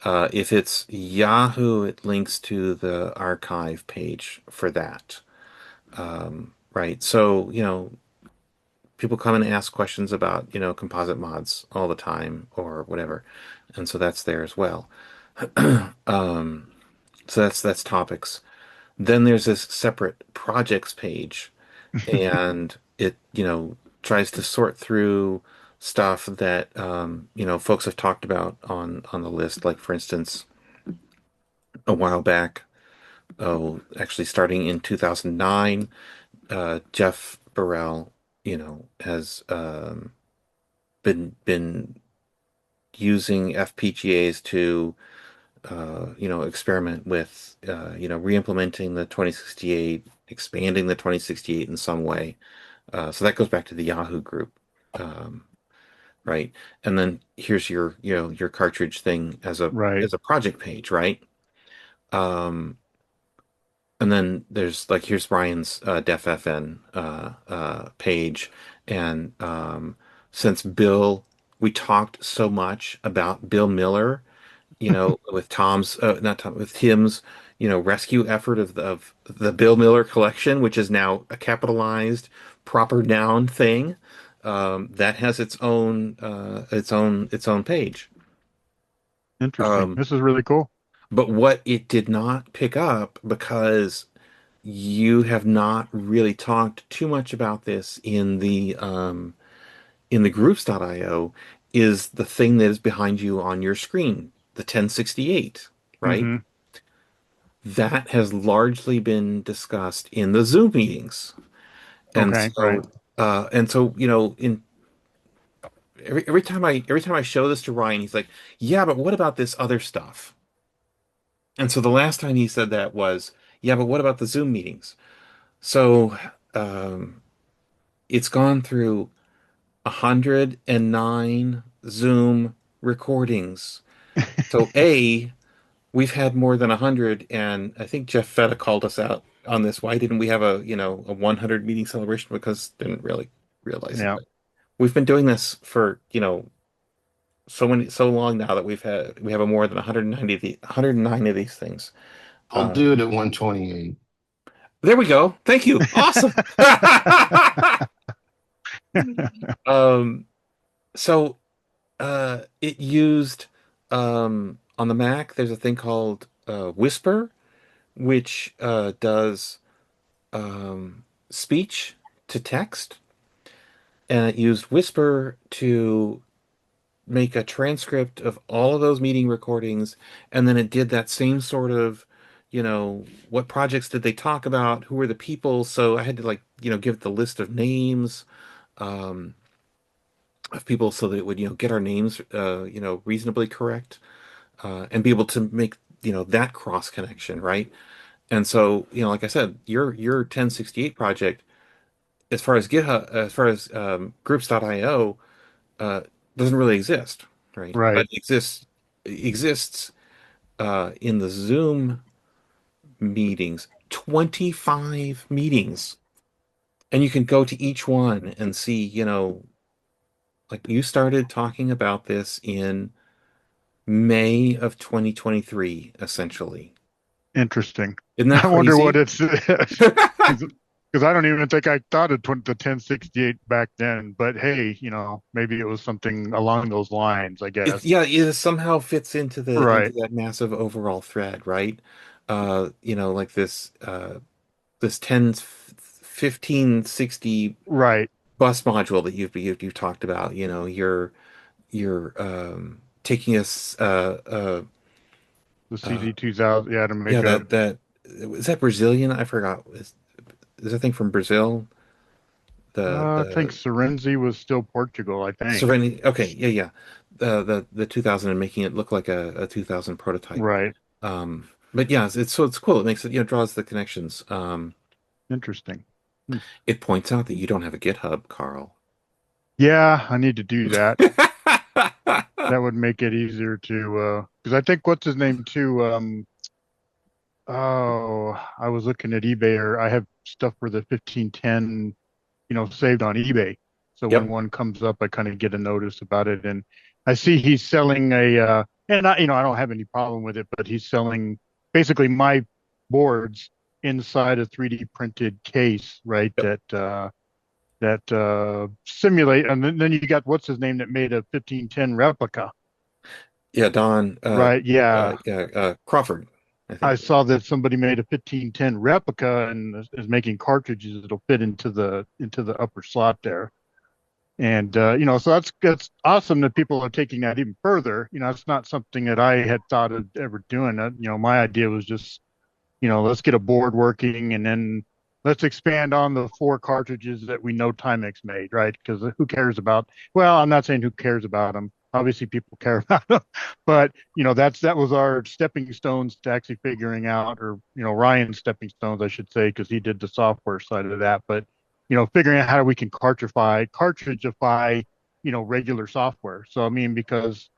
If it's Yahoo, it links to the archive page for that. Right. So, people come and ask questions about, composite mods all the time or whatever. And so that's there as well. So that's topics. Then there's this separate projects page, and it, tries to sort through stuff that folks have talked about on the list. Like for instance, a while back, oh, actually starting in 2009, Jeff Burrell, has been using FPGAs to experiment with re-implementing the 2068, expanding the 2068 in some way. So that goes back to the Yahoo group. Um, right? And then here's your cartridge thing as a Right. project page, right? Um, and then there's like here's Brian's Def FN page, and since we talked so much about Bill Miller, with Tom's not Tom with Tim's rescue effort of the Bill Miller collection, which is now a capitalized proper noun thing, that has its own page. Interesting. Um, This is really cool. but what it did not pick up, because you have not really talked too much about this in the groups.io, is the thing that is behind you on your screen, the 1068, right? Hmm. That has largely been discussed in the Zoom meetings. And Okay. Right. so, in every time I show this to Ryan, he's like, "Yeah, but what about this other stuff?" And so the last time he said that was, "Yeah, but what about the Zoom meetings?" So, um, it's gone through 109 Zoom recordings. So we've had more than 100, and I think Jeff Fetta called us out on this. Why didn't we have a 100 meeting celebration? Because didn't really realize it. Yeah. But we've been doing this for, so long now that we have a more than 109 of these things. I'll Uh, do it at 128. there we go. Thank you. Awesome. Um, so it used on the Mac, there's a thing called Whisper, which does speech to text, and it used Whisper to make a transcript of all of those meeting recordings, and then it did that same sort of, what projects did they talk about? Who were the people? So I had to like, give it the list of names um, of people so that it would, get our names, reasonably correct, and be able to make, that cross connection, right? And so, like I said, your 1068 project, as far as GitHub, as far as groups.io, uh, doesn't really exist, right? But Right. exists in the Zoom meetings, 25 meetings, and you can go to each one and see, like you started talking about this in May of 2023, essentially. Interesting. Isn't that I wonder what crazy? it's because I don't even think I thought of the 1068 back then. But hey, maybe it was something along those lines, I It, guess. yeah, it somehow fits into Right. that massive overall thread, right? Like this 10 15 60 Right. bus module that you've talked about. You're taking us The uh CZ2000. Yeah, to yeah, make a. that is that Brazilian? I forgot. Is that thing from Brazil? The I think the Serenzi was still Portugal. I think. Serenity. Okay, yeah, yeah. The 2000, and making it look like a 2000 prototype. Right. But yeah, it's cool. It makes it, draws the connections. Interesting. Hmm. It points out that you don't have a GitHub, Carl. Yeah, I need to do that. That would make it easier to because I think what's his name too. Oh, I was looking at eBay, or I have stuff for the 1510, saved on eBay. So when Yep. one comes up, I kind of get a notice about it, and I see he's selling and I don't have any problem with it, but he's selling basically my boards inside a 3D printed case, right? Yep. That simulate, and then you got what's his name that made a 1510 replica, Yeah, Don. right? Yeah, Yeah. Crawford. I I think. saw that somebody made a 1510 replica and is making cartridges that'll fit into the upper slot there. And so that's awesome that people are taking that even further. It's not something that I had thought of ever doing. My idea was just, let's get a board working and then let's expand on the four cartridges that we know Timex made, right? Because who cares about, well, I'm not saying who cares about them. Obviously, people care about them, but that was our stepping stones to actually figuring out, or Ryan's stepping stones, I should say, because he did the software side of that. But figuring out how we can cartridgeify, regular software. So I mean, because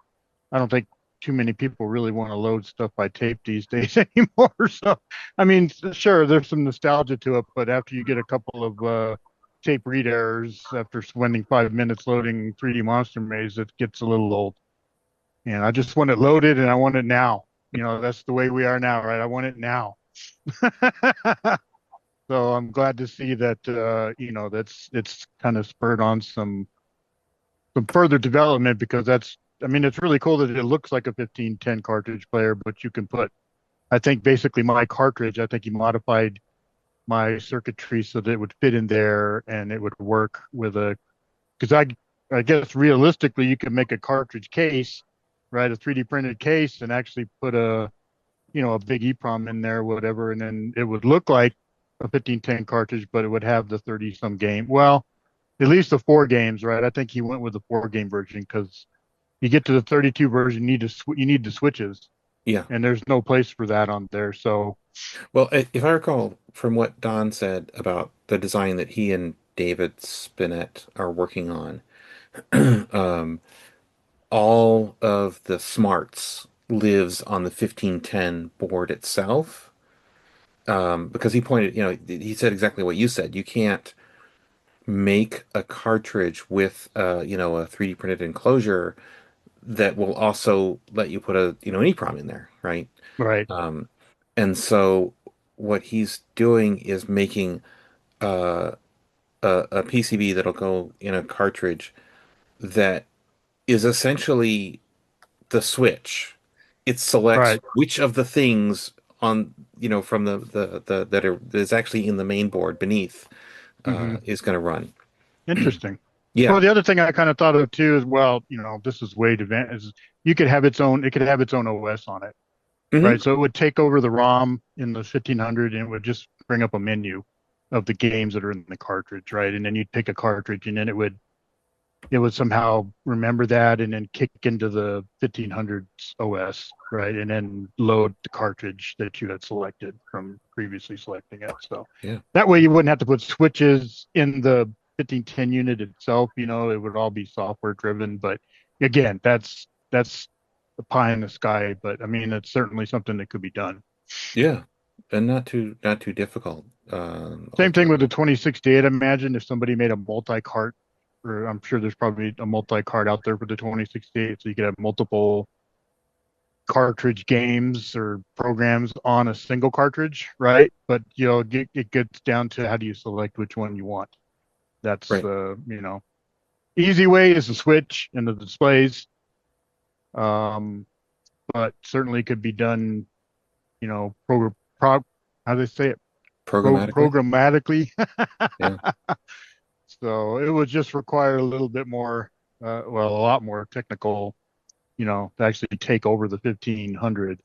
I don't think too many people really want to load stuff by tape these days anymore. So, I mean, sure, there's some nostalgia to it, but after you get a couple of tape read errors after spending 5 minutes loading 3D Monster Maze, it gets a little old. And I just want it loaded and I want it now. That's the way we are now, right? I want it now. So I'm glad to see that, it's kind of spurred on some further development, because I mean, it's really cool that it looks like a 1510 cartridge player, but you can put, I think basically my cartridge, I think he modified my circuitry so that it would fit in there and it would work because I guess realistically you could make a cartridge case, right? A 3D printed case and actually put a big EEPROM in there, whatever, and then it would look like a 1510 cartridge, but it would have the 30 some game. Well, at least the 4 games, right? I think he went with the 4 game version because you get to the 32 version, you need the switches, Yeah. and there's no place for that on there. So, Well, if I recall from what Don said about the design that he and David Spinett are working on, um, all of the smarts lives on the 1510 board itself. Because he pointed, he said exactly what you said. You can't make a cartridge with, a 3D printed enclosure that will also let you put an EEPROM in there, right? right, Um, and so what he's doing is making uh, a PCB that'll go in a cartridge that is essentially the switch. It selects right. which of the things on, from the that are that's actually in the main board beneath hmm is going to run. Interesting. Yeah. Well, the other thing I kind of thought of too is, well, this is way advanced. Is it could have its own OS on it, Hmm. right? So it would take over the ROM in the 1500 and it would just bring up a menu of the games that are in the cartridge, right? And then you'd pick a cartridge and then it would somehow remember that and then kick into the 1500's OS, right? And then load the cartridge that you had selected from previously selecting it. So Yeah. that way you wouldn't have to put switches in the 1510 unit itself. It would all be software driven. But again, that's the pie in the sky. But I mean, it's certainly something that could be done. Yeah. And not too difficult. Same thing with Ultimately. the 2068. Imagine if somebody made a multi-cart, or I'm sure there's probably a multi-cart out there for the 2068, so you could have multiple cartridge games or programs on a single cartridge, right? But it gets down to how do you select which one you want. That's Right. easy way is the switch and the displays, um, but certainly could be done, how do they say it? Programmatically. Programmatically. Yeah. So it would just require a little bit more, well, a lot more technical, to actually take over the 1500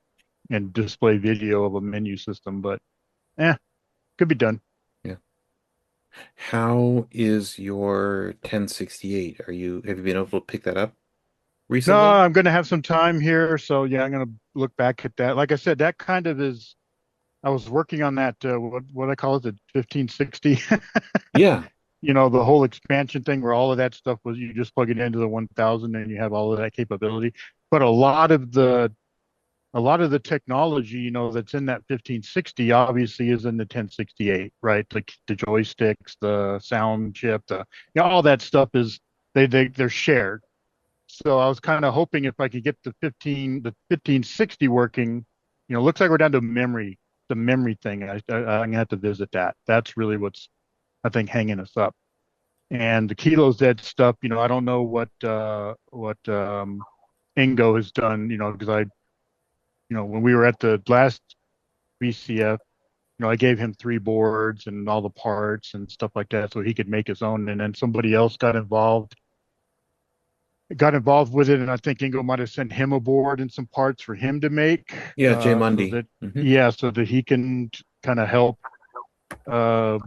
and display video of a menu system. But could be done. Yeah. How is your 1068? Have you been able to pick that up No, recently? I'm going to have some time here, so yeah, I'm going to look back at that. Like I said, that kind of is. I was working on that. What I call it, the 1560. Yeah. The whole expansion thing where all of that stuff was you just plug it into the 1000 and you have all of that capability. But a lot of the technology, that's in that 1560 obviously is in the 1068, right? Like the joysticks, the sound chip, all that stuff they're shared. So I was kind of hoping if I could get the 1560 working, looks like we're down to the memory thing. I'm gonna have to visit that. That's really what's, I think, hanging us up. And the Kilo Z stuff, I don't know what Ingo has done, because when we were at the last VCF. I gave him 3 boards and all the parts and stuff like that so he could make his own. And then somebody else got involved with it, and I think Ingo might have sent him a board and some parts for him to make, Yeah, Jay so Mundy. that yeah, so that he can kind of help uh,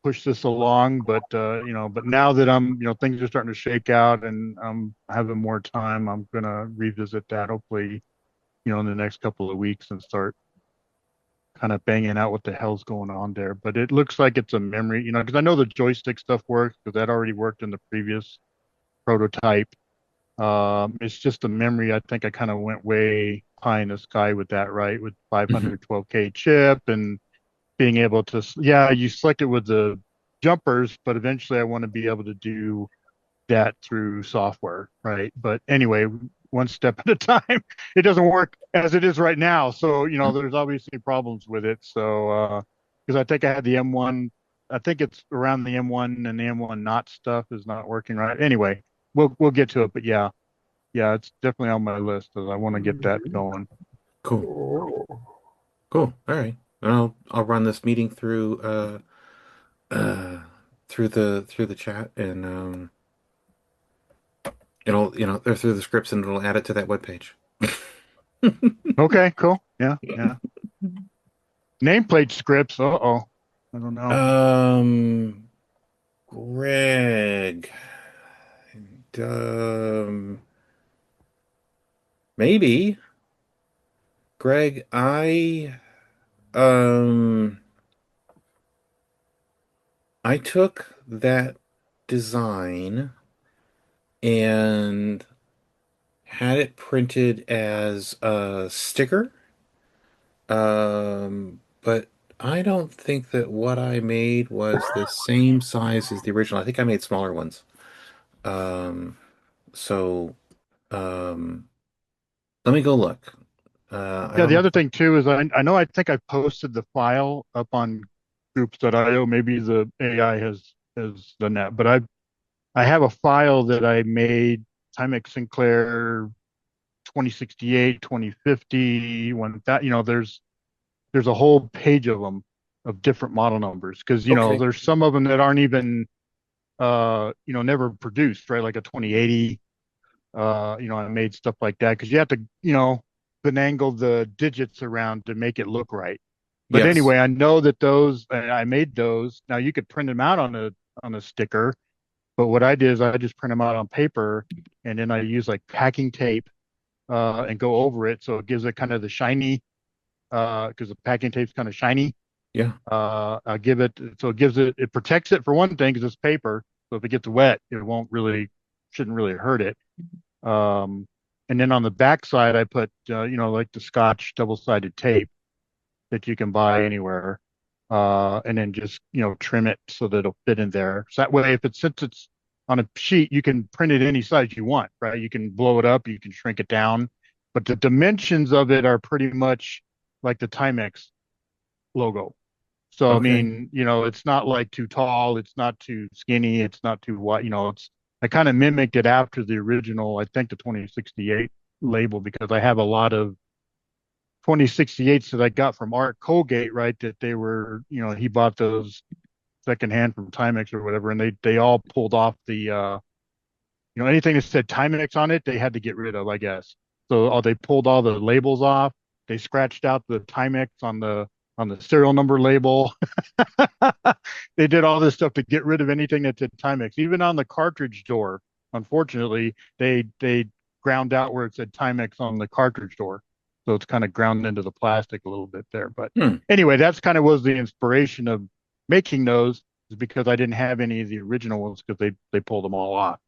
push this along. But now that things are starting to shake out and I'm having more time, I'm gonna revisit that hopefully, in the next couple of weeks and start kind of banging out what the hell's going on there. But it looks like it's a memory, because I know the joystick stuff works because that already worked in the previous prototype. It's just the memory. I think I kind of went way high in the sky with that, right? With 512K chip and being able to, yeah, you select it with the jumpers, but eventually I want to be able to do that through software, right? But anyway, one step at a time. It doesn't work as it is right now. So, there's obviously problems with it. So, because I think I had the M1, I think it's around the M1 and the M1 not stuff is not working right. Anyway, we'll get to it, but yeah, it's definitely on my list because I want to get that going. Cool. Cool. All right. I'll run this meeting through the chat, and it'll or through the scripts, and it'll add it to that webpage. Okay, cool. Yeah. Nameplate scripts. Uh-oh. I don't know. Greg. Um, maybe. Greg, um I took that design and had it printed as a sticker. But I don't think that what I made was the same size as the original. I think I made smaller ones. Um, so let me go look. I Yeah, don't the know. other thing too is I think I posted the file up on groups.io. Maybe the AI has done that, but I have a file that I made, Timex Sinclair 2068, 2050, when that, there's a whole page of them of different model numbers because Okay. there's some of them that aren't even never produced, right? Like a 2080. I made stuff like that because you have to, finagle the digits around to make it look right. But Yes. anyway, I know that those I made those. Now you could print them out on a sticker, but what I did is I just print them out on paper, and then I use like packing tape and go over it so it gives it kind of the shiny because the packing tape's kind of shiny. Yeah. I give it so it protects it for one thing because it's paper. So if it gets wet, shouldn't really hurt it. Um, and then on the back side, I put, like the Scotch double-sided tape that you can buy anywhere. And then just, trim it so that it'll fit in there. So that way, since it's on a sheet, you can print it any size you want, right? You can blow it up, you can shrink it down, but the dimensions of it are pretty much like the Timex logo. So, I Okay. mean, it's not like too tall, it's not too skinny, it's not too wide, I kind of mimicked it after the original, I think the 2068 label, because I have a lot of 2068s that I got from Art Colgate, right? That they were, he bought those secondhand from Timex or whatever, and they all pulled off the, anything that said Timex on it, they had to get rid of, I guess. So they pulled all the labels off. They scratched out the Timex on the serial number label. They did all this stuff to get rid of anything that said Timex. Even on the cartridge door, unfortunately, they ground out where it said Timex on the cartridge door. So it's kind of ground into the plastic a little bit there. But Hmm. anyway, that's kind of was the inspiration of making those, is because I didn't have any of the original ones because they pulled them all off.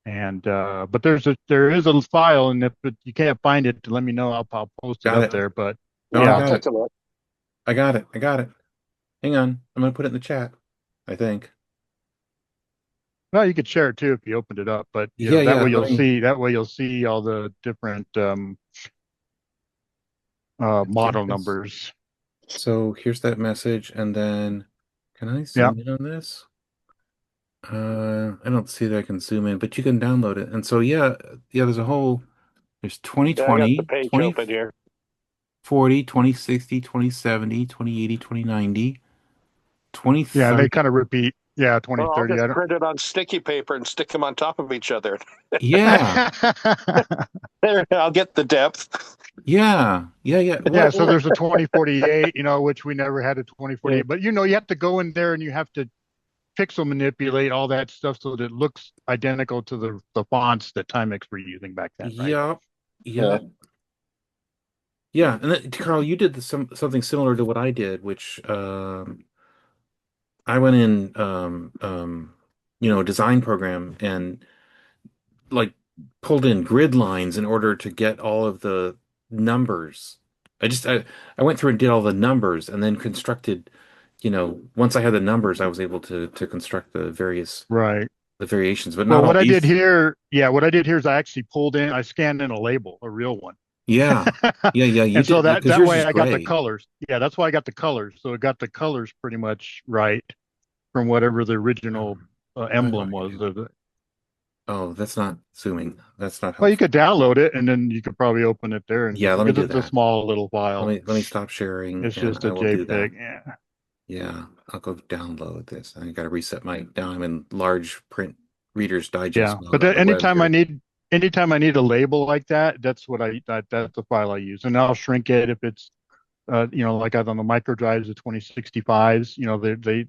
And but there is a file, and if you can't find it, let me know. I'll post it Got up it. there. But No, Yeah, I I'll yeah, got take it. a look. I got it. I got it. Hang on. I'm gonna put it in the chat, I think. well, you could share it too if you opened it up. But Yeah, that yeah. way Let me you'll see all the different share model this. numbers. So here's that message, and then can I Yeah, zoom in on this? I don't see that I can zoom in, but you can download it. And so yeah, there's Yeah, I got the 2020, page open here. 40, 2060, 2070, 2080, 2090, Yeah, they 2030. kind of repeat. Yeah, Well, I'll 2030. just I don't. print it on sticky paper and stick them on top of each other. Yeah, There, I'll get the depth. yeah, yeah, yeah. Yeah, Well, so there's a 2048, which we never had a Yeah. 2048. But you have to go in there and you have to pixel manipulate all that stuff so that it looks identical to the fonts that Timex were using back then, right? yeah, Yeah. yeah, yeah. And then, Carl, you did something similar to what I did, which I went in, a design program and like pulled in grid lines in order to get all of the numbers. I went through and did all the numbers and then constructed, once I had the numbers, I was able to construct Right. the variations, but Well, not all these. what I did here is I scanned in a label, a real one. Yeah. Yeah, yeah, you And so did that because that yours way is I got the gray. colors. Yeah, that's why I got the colors. So it got the colors pretty much right from whatever the original What do emblem I was. do? Oh, that's not zooming. That's not Well, you helpful. could download it and then you could probably open it there and Yeah, just let me because do it's a that. small little Let file. me let me stop sharing It's and just a I will do that. JPEG. Yeah. Yeah, I'll go download this. I got to reset my now I'm in large print Reader's Yeah. Digest mode But on the web here. anytime I need a label like that, that's the file I use. And I'll shrink it if it's like on the micro drives, the 2065s,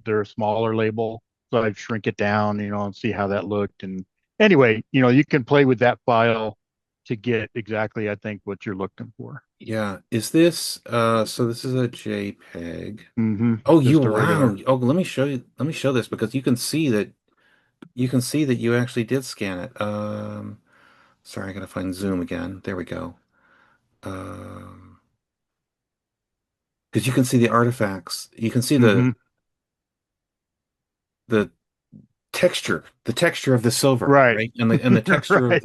they're a smaller label. So I shrink it down, and see how that looked. And anyway, you can play with that file to get exactly, I think, what you're looking for. Yeah, is this so this is a JPEG. Oh, you Just a wow. regular. Oh, let me show you. Let me show this because you can see that you actually did scan it. Sorry, I gotta find Zoom again. There we go. Um, because you can see the artifacts. You can see the hmm the the texture of the silver, Right. right? And the texture Right.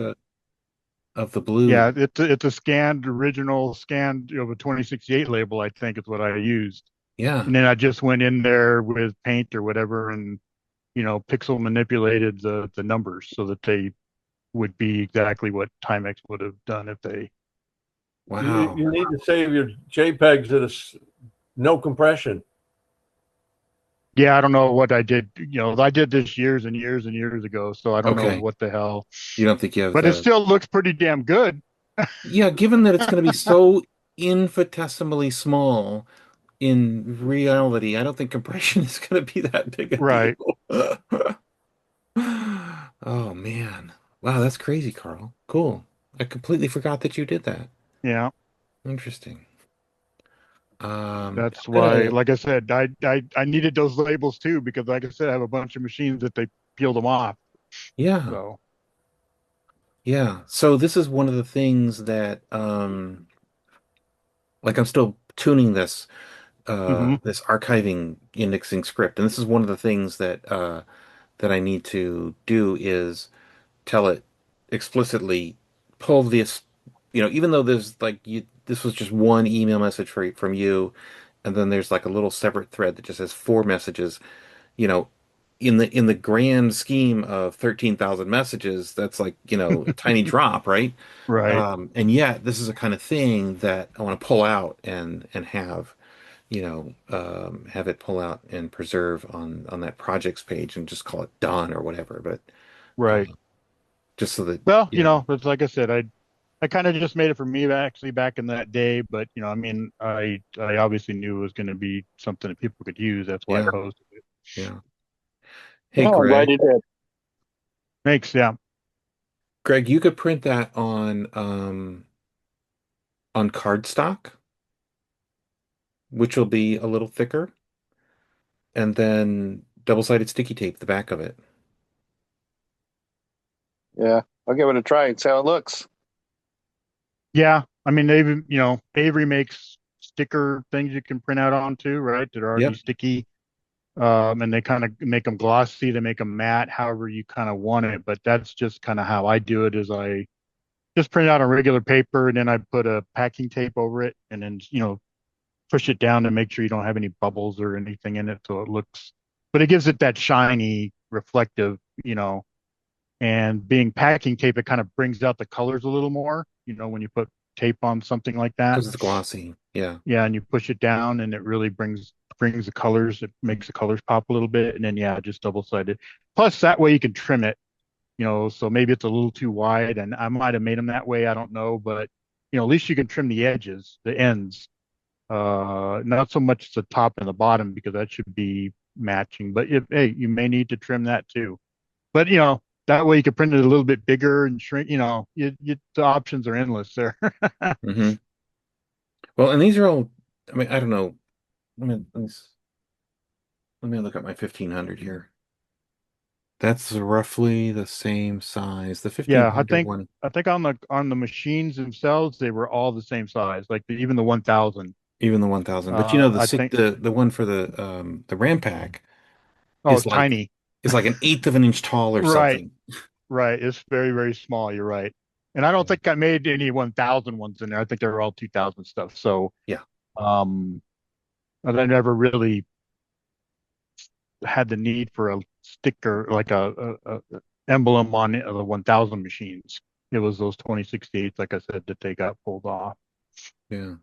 of the blue. Yeah, it's a scanned original scanned, the 2068 label, I think is what I used. Yeah. And then I just went in there with paint or whatever and, pixel manipulated the numbers so that they would be exactly what Timex would have done if they. Wow. You need to save your JPEGs at no compression. Yeah, I don't know what I did. I did this years and years and years ago, so I don't know Okay. what the hell. You don't think you have But it the still looks pretty damn good. Yeah, given that it's going to be so infinitesimally small in reality, I don't think compression is going to be that big a Right. deal. Oh man. Wow, that's crazy, Carl. Cool. I completely forgot that you did that. Yeah. Interesting. That's I'm why, gonna, like I said, I needed those labels too because, like I said, I have a bunch of machines that they peeled them off. yeah, So. yeah. So this is one of the things that, like I'm still tuning hmm this archiving indexing script, and this is one of the things that I need to do is tell it explicitly, pull this, even though there's like this was just one email message from you, and then there's like a little separate thread that just has four messages, you know, in the grand scheme of 13,000 messages, that's like, a tiny drop, right? Right. And yet this is a kind of thing that I want to pull out and have, have it pull out and preserve on that projects page and just call it done or whatever. But uh, Right. just so that, Well, it's like I said, I kind of just made it for me actually back in that day, but I mean, I obviously knew it was going to be something that people could use. That's why I yeah, posted it. yeah. Hey, No, I'm glad Greg. you did. Yeah. Greg, you could print that on cardstock, which will be a little thicker, and then double-sided sticky tape the back of it. Yeah, I'll give it a try and see how it looks. Yeah. I mean, Avery makes sticker things you can print out on too, right? That are already Yep. sticky. And they kind of make them glossy, they make them matte, however you kind of want it. But that's just kind of how I do it is I just print it out on regular paper and then I put a packing tape over it and then, push it down to make sure you don't have any bubbles or anything in it. So it looks, but it gives it that shiny, reflective, and being packing tape, it kind of brings out the colors a little more, when you put tape on something like that. Because it's glossy. Yeah. Yeah, and you push it down, and it really brings the colors. It makes the colors pop a little bit, and then yeah, just double-sided. Plus, that way you can trim it. So maybe it's a little too wide, and I might have made them that way. I don't know, but at least you can trim the edges, the ends. Not so much the top and the bottom because that should be matching. But hey, you may need to trim that too. But that way you can print it a little bit bigger and shrink. The options are endless there. Hmm. Well, and these are all, I mean, I don't know. Let me look at my 1500 here. That's roughly the same size. The Yeah, 1500 one, I think on the machines themselves, they were all the same size, like even the 1000. even the 1000. But you know, I think, the one for the RAM pack oh, is it's tiny. like an eighth of an inch tall or Right, something. right. It's very, very small. You're right. And I don't think I made any 1000 ones in there. I think they were all 2000 stuff. So, Yeah. um, and I never really had the need for a sticker, like a emblem on the 1000 machines. It was those 2068s, like I said, that they got pulled off. Yeah.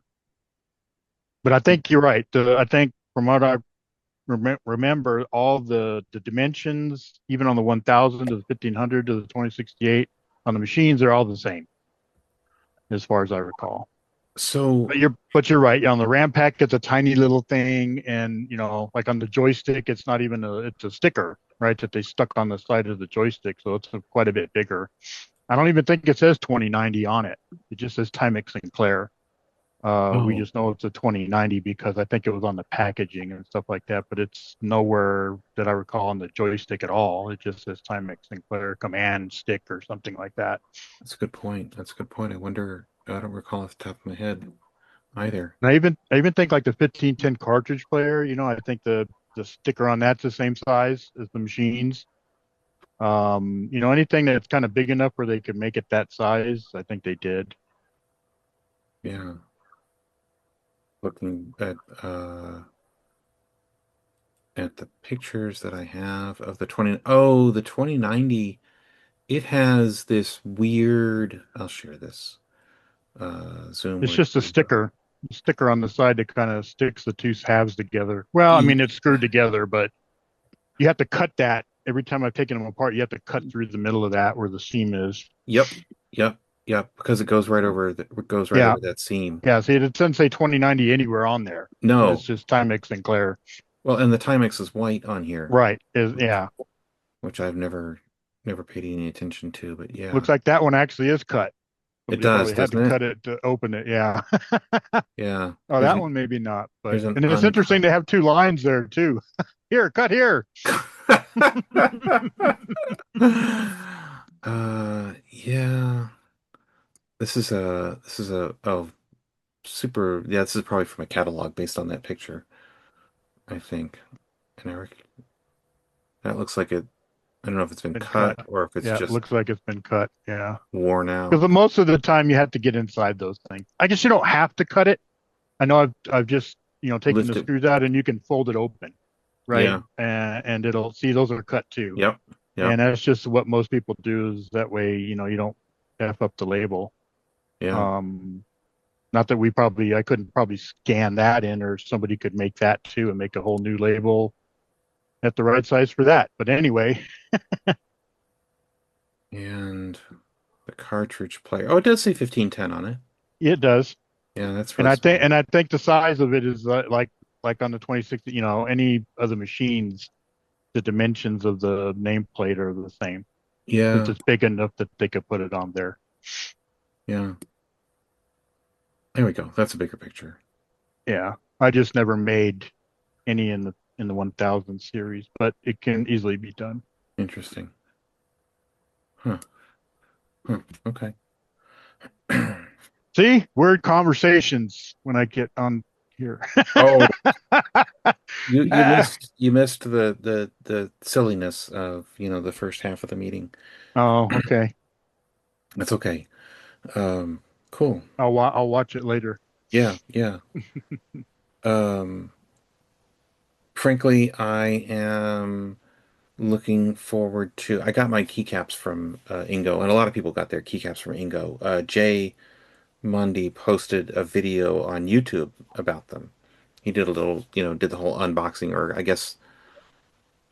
But I think you're right. I think from what I remember, all the dimensions, even on the 1000 to the 1500 to the 2068 on the machines, are all the same, as far as I recall. So But you're right. On the RAM pack, it's a tiny little thing, and like on the joystick, it's not even it's a sticker, right? That they stuck on the side of the joystick, so it's quite a bit bigger. I don't even think it says 2090 on it. It just says Timex Sinclair. We oh, just know it's a 2090 because I think it was on the packaging and stuff like that, but it's nowhere that I recall on the joystick at all. It just says Timex Sinclair command stick or something like that. that's a good point. That's a good point. I don't recall off the top of my head either. And I even think like the 1510 cartridge player, I think the sticker on that's the same size as the machines. Anything that's kind of big enough where they could make it that size, I think they did. Yeah. Looking at the pictures that I have of the 2090, it has this weird, I'll share this. Zoom It's where just a sticker on the side that kind of sticks the two halves together. Well, I mean, it's screwed together, but you have to cut that every time I've taken them apart. You have to cut through the middle of that where the seam is. Yep, yep, yep, because it goes right over Yeah, over that seam. yeah. See, it doesn't say 2090 anywhere on there. It's No. just Timex Sinclair. Well, and the Timex is white on here, Right. Yeah. which I've never paid any attention to, but yeah. Looks like that one actually is cut. It Somebody does, probably had doesn't to it? cut it to open it. Yeah. Yeah. Oh, There's that an one maybe not. But there's an and it's un interesting to have two lines there too. Here, cut here. Yeah. This is a oh super, yeah, this is probably from a catalog based on that picture, I think. And that looks like it, I don't know if it's been Been cut cut. or if it's Yeah, it just looks like it's been cut. Yeah. worn out. Because most of the time you have to get inside those things. I guess you don't have to cut it. I know I've just taken the Lift it. screws out and you can fold it open, right? Yeah. And it'll see those are cut too. Yep. Yep. And that's just what most people do is that way, you don't F up the label. Yeah. Um, Not that I couldn't probably scan that in, or somebody could make that too and make a whole new label at the right size for that. But anyway, And the cartridge player. Oh, it does say 1510 on it. it does. Yeah, that's And real small. I think the size of it is like on the 26, any of the machines, the dimensions of the nameplate are the same. Since Yeah. it's big enough that they could put it on there. Yeah. There we go. That's a bigger picture. Yeah. I just never made any in the 1000 series, but it can easily be done. Interesting. Huh. Huh. Okay. See, word conversations when I get on here. Oh, you missed the silliness of, the first half of the meeting. Oh, okay. That's okay. Cool. I'll watch it later. Yeah, yeah. Um, Frankly, I am looking forward to. I got my keycaps from Ingo, and a lot of people got their keycaps from Ingo. Jay Mundy posted a video on YouTube about them. He did a little, did the whole unboxing, or I guess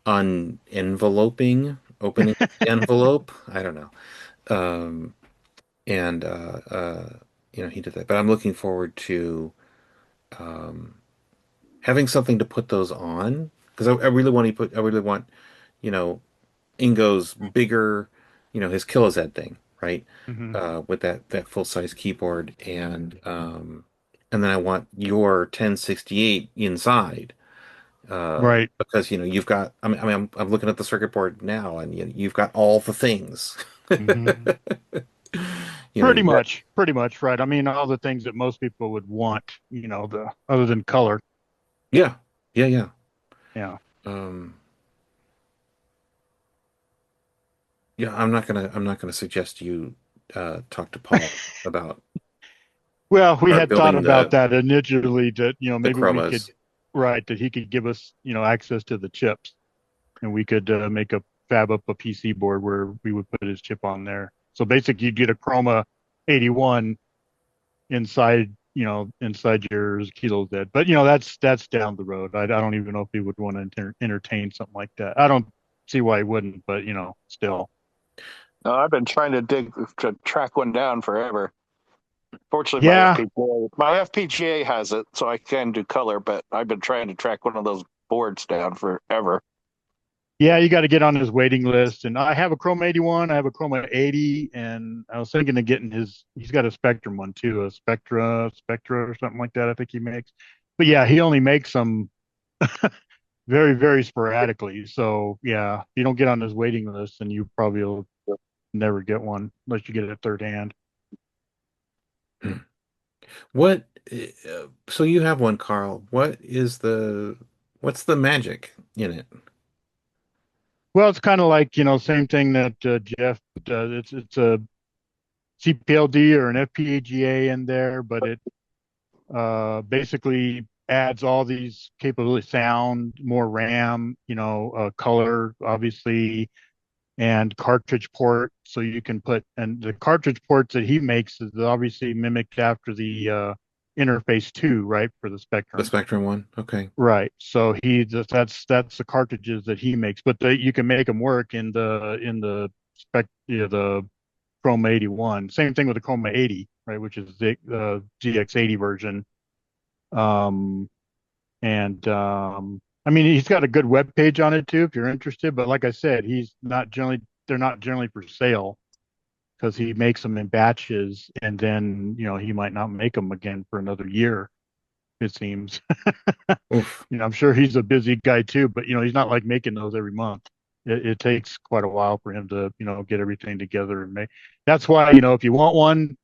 unenveloping, opening the envelope. I don't know. Um, and he did that. But I'm looking forward to um, having something to put those on because I really want, you know, Ingo's bigger, his Kilozed thing, right? Hmm. With that full size keyboard and then I want your 1068 inside. Right. Because you've got I'm looking at the circuit board now and you've got all the things. Hmm. You've got Pretty much, right. I mean, all the things that most people would want, the other than color. yeah. Yeah, yeah. Yeah. Um yeah, I'm not gonna suggest you talk to Paul about Well, we start had thought building about that initially that, the maybe we could, chromas. right, that he could give us, access to the chips and we could fab up a PC board where we would put his chip on there. So basically you'd get a Chroma 81 inside your Kilo Z. But, that's down the road. I don't even know if he would want to entertain something like that. I don't see why he wouldn't, but, still. No, I've been trying to track one down forever. Fortunately, Yeah. my FPGA has it, so I can do color. But I've been trying to track one of those boards down forever. Yeah, you got to get on his waiting list. And I have a Chroma 81, I have a Chroma 80, and I was thinking of getting he's got a Spectrum one too, a Spectra or something like that, I think he makes. But yeah, he only makes them very, very sporadically. So yeah, if you don't get on his waiting list, then you probably will never get one unless you get it third hand. What so you have one, Carl. What's the magic in it? Well, it's kind of like, same thing that Jeff does. It's a CPLD or an FPGA in there, but it basically adds all these capabilities, sound, more RAM, color, obviously, and cartridge port. So you can and the cartridge ports that he makes is obviously mimicked after the interface 2, right, for the The Spectrum. Spectrum one? Okay. Right. So that's the cartridges that he makes, but you can make them work in the the Chrome 81. Same thing with the Chrome 80, right, which is the GX80 version. Um, and I mean, he's got a good web page on it too, if you're interested. But like I said, they're not generally for sale because he makes them in batches, and then he might not make them again for another year. It seems. Oof. I'm sure he's a busy guy too, but he's not like making those every month. It takes quite a while for him to get everything together and make. That's why if you want one,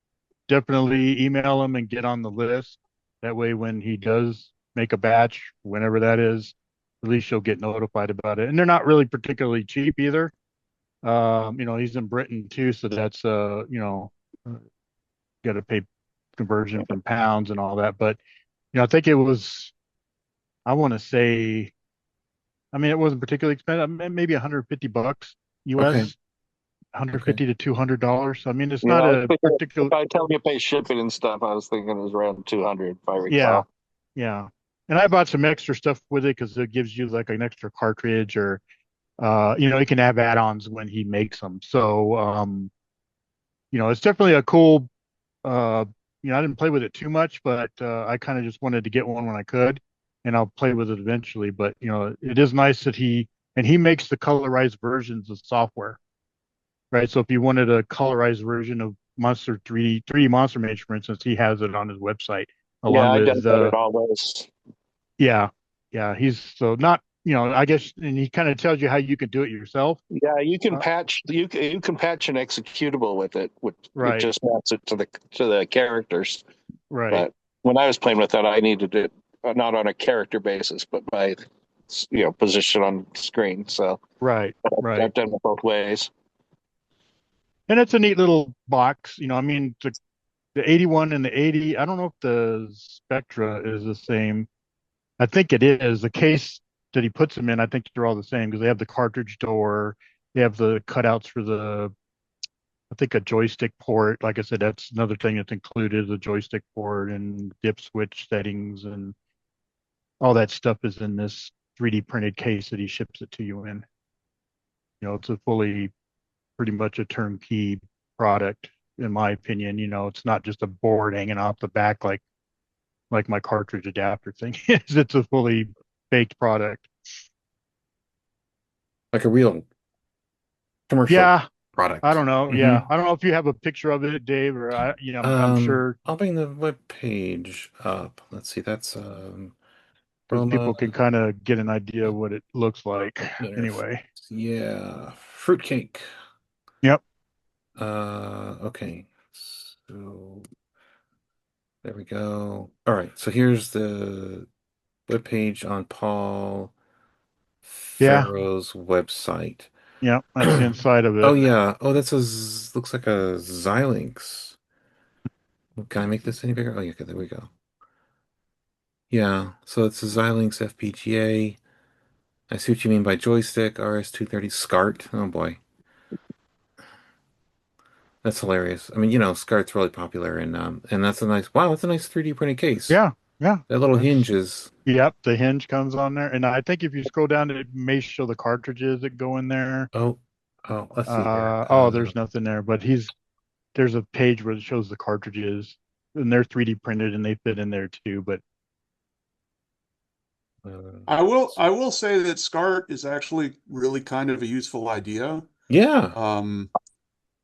definitely email him and get on the list. That way, when he does make a batch, whenever that is, at least you'll get notified about it. And they're not really particularly cheap either. He's in Britain too, so that's got to pay conversion from pounds and all that. But I think it was, I want to say, I mean, it wasn't particularly expensive. Maybe $150 Okay. US, Okay. 150 to $200. I mean, it's Yeah, not I a think particular. if I tell you pay shipping and stuff, I was thinking it was around 200 if I Yeah, recall. yeah. And I bought some extra stuff with it because it gives you like an extra cartridge or, you can have add-ons when he makes them. So, it's definitely a cool, uh, I didn't play with it too much, but I kind of just wanted to get one when I could, and I'll play with it eventually. But, it is nice that he makes the colorized versions of software, right? So if you wanted a colorized version of Monster 3D Monster Mage, for instance, he has it on his website Yeah, along I with downloaded all those. yeah, yeah. He's so not, I guess, and he kind of tells you how you can do it yourself. Yeah, you can Uh, patch you can patch an executable with it, which right, just maps it to the characters. right, But when I was playing with that, I needed it not on a character basis, but by position on screen. So right, right. I've done it both ways. And it's a neat little box. I mean, the 81 and the 80. I don't know if the Spectra is the same. I think it is. The case that he puts them in, I think they're all the same because they have the cartridge door, they have the cutouts for the I think a joystick port, like I said, that's another thing that's included, the joystick port and dip switch settings and all that stuff is in this 3D printed case that he ships it to you in. It's a fully, pretty much a turnkey product, in my opinion. It's not just a board hanging off the back like my cartridge adapter thing is. It's a fully baked product. Like a real commercial Yeah, product. I don't know. Yeah, Mm-hmm. I don't know if you have a picture of it, Dave, or I'm sure I'll bring the web page up. Let's see, that's because Roma people can kind of get an idea of what it looks like. interface. Anyway. Yeah, fruitcake. Yep. Okay. So there we go. All right, so here's the web page on Paul Yeah. Farrow's website. Yep. That's the inside of Oh it. yeah. Oh, that's looks like a Xilinx. Can I make this any bigger? Oh yeah, okay, there we go. Yeah, so it's a Xilinx FPGA. I see what you mean by joystick, RS-230 SCART. Oh boy. That's hilarious. I mean, SCART's really popular and that's a nice, wow, that's a nice 3D printed case. Yeah. Yeah. That little That's, hinge is, yep. The hinge comes on there. And I think if you scroll down, it may show the cartridges that go in there. oh, let's see here. There's nothing there, but there's a page where it shows the cartridges and they're 3D printed and they fit in there too. But I will say that SCART is actually really kind of a useful idea. yeah.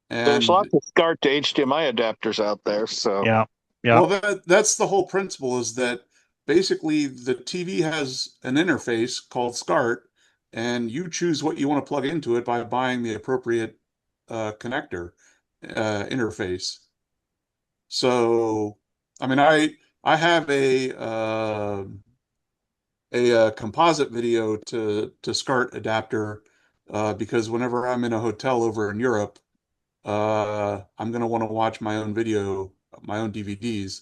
There's And lots of SCART to HDMI adapters out there. So yeah. Yeah. well, that's the whole principle is that basically the TV has an interface called SCART, and you choose what you want to plug into it by buying the appropriate connector interface. So, I mean, I have a composite video to SCART adapter because whenever I'm in a hotel over in Europe, I'm going to want to watch my own video, my own DVDs.